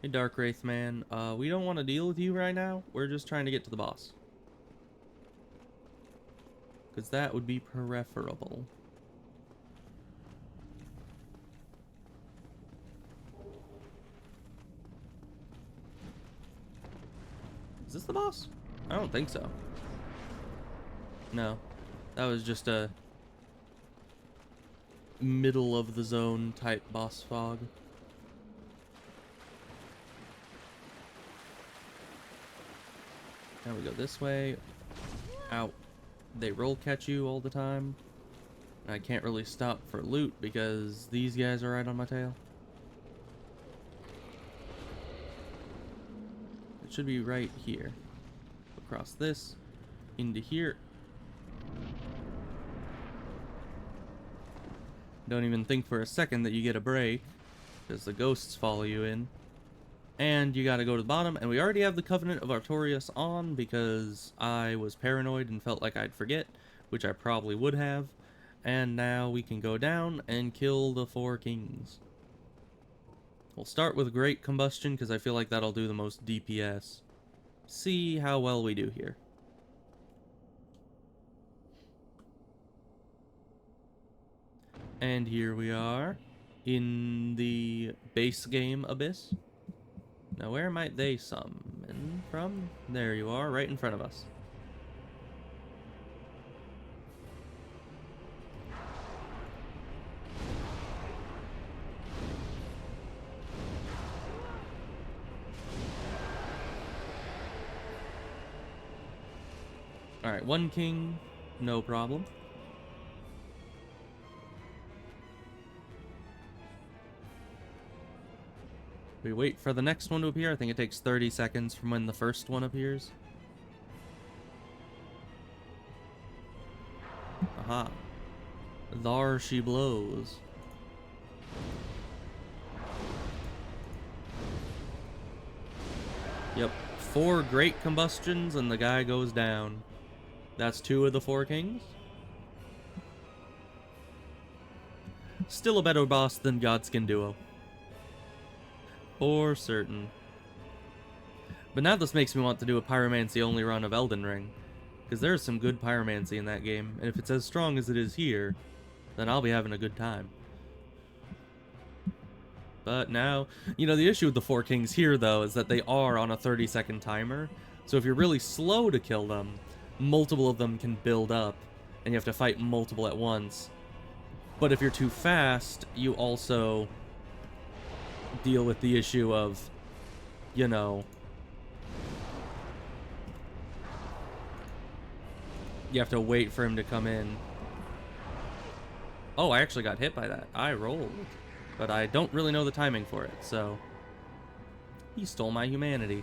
Hey, Dark Wraith Man, we don't want to deal with you right now. We're just trying to get to the boss. Because that would be preferable. Is this the boss? I don't think so. No. That was just a middle of the zone type boss fog. Now we go this way. Out. They roll catch you all the time. And I can't really stop for loot because these guys are right on my tail. It should be right here. Across this. Into here. Don't even think for a second that you get a break. Because the ghosts follow you in. And you gotta go to the bottom, and we already have the Covenant of Artorias on because I was paranoid and felt like I'd forget, which I probably would have. And now we can go down and kill the 4 kings. We'll start with Great Combustion because I feel like that'll do the most DPS. See how well we do here. And here we are in the base game Abyss. Now, where might they summon from? There you are, right in front of us. Alright, 1 king, no problem. We wait for the next one to appear. I think it takes 30 seconds from when the first one appears. Aha. There she blows. Yep. 4 great combustions and the guy goes down. That's 2 of the 4 kings. Still a better boss than Godskin Duo. For certain. But now this makes me want to do a Pyromancy only run of Elden Ring. Because there's some good Pyromancy in that game. And if it's as strong as it is here, then I'll be having a good time. But now, you know, the issue with the 4 kings here, though, is that they are on a 30-second timer. So if you're really slow to kill them, multiple of them can build up. And you have to fight multiple at once. But if you're too fast, you also deal with the issue of, you know, You have to wait for him to come in. Oh, I actually got hit by that. I rolled. But I don't really know the timing for it, so... He stole my humanity.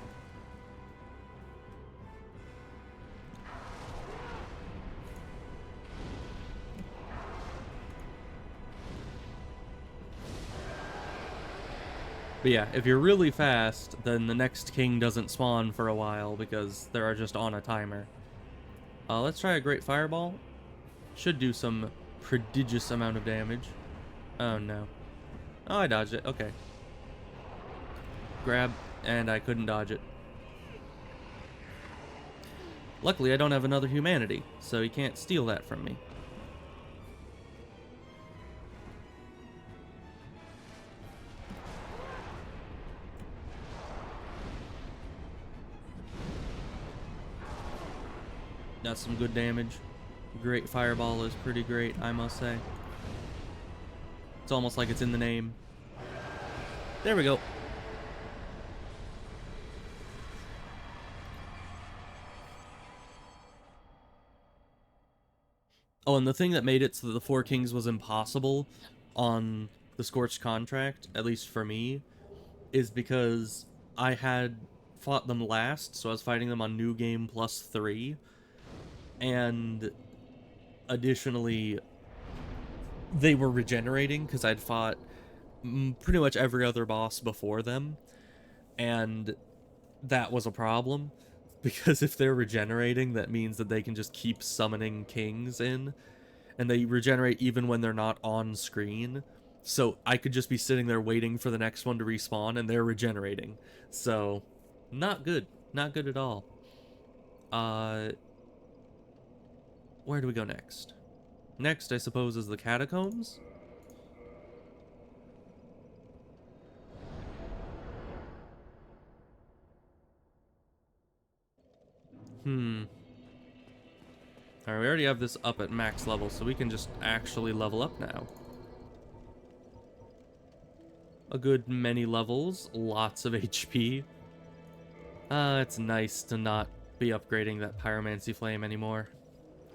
But yeah, if you're really fast, then the next king doesn't spawn for a while because they're just on a timer. Let's try a Great Fireball. Should do some prodigious amount of damage. Oh no. Oh, I dodged it. Okay. Grab, and I couldn't dodge it. Luckily, I don't have another humanity, so he can't steal that from me. That's some good damage. Great Fireball is pretty great, I must say. It's almost like it's in the name. There we go. Oh, and the thing that made it so that the Four Kings was impossible on the Scorched contract, at least for me, is because I had fought them last, so I was fighting them on New Game +3, and additionally, they were regenerating because I'd fought pretty much every other boss before them, and that was a problem. Because if they're regenerating, that means that they can just keep summoning kings in, and they regenerate even when they're not on screen. So I could just be sitting there waiting for the next one to respawn, and they're regenerating. So, not good. Not good at all. Where do we go next? Next, I suppose, is the catacombs? Alright, we already have this up at max level, so we can just actually level up now. A good many levels, lots of HP. It's nice to not be upgrading that Pyromancy Flame anymore.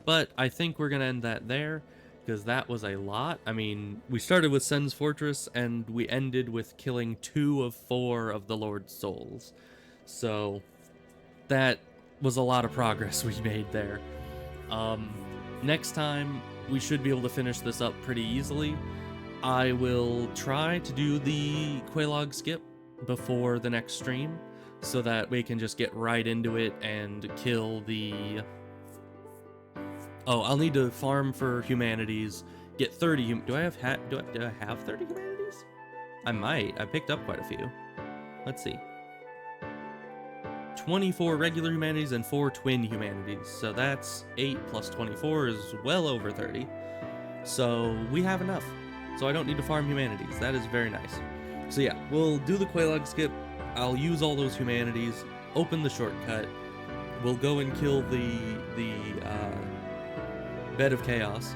But I think we're gonna end that there, because that was a lot. I mean, we started with Sen's Fortress, and we ended with killing 2 of 4 of the Lord's Souls. So, that was a lot of progress we made there. Next time, we should be able to finish this up pretty easily. I will try to do the Quelaag skip before the next stream, so that we can just get right into it and kill the... Oh, I'll need to farm for humanities, get 30 do I have 30 humanities? I might. I picked up quite a few. Let's see. 24 regular humanities and 4 twin humanities. So that's 8 plus 24 is well over 30. So we have enough. So I don't need to farm humanities. That is very nice. So yeah, we'll do the Quelaag skip. I'll use all those humanities, open the shortcut. We'll go and kill the Bed of Chaos,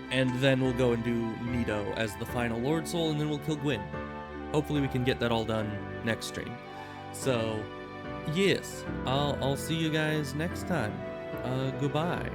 and then we'll go and do Nito as the final Lord Soul, and then we'll kill Gwyn. Hopefully we can get that all done next stream. So, yes, I'll see you guys next time. Goodbye.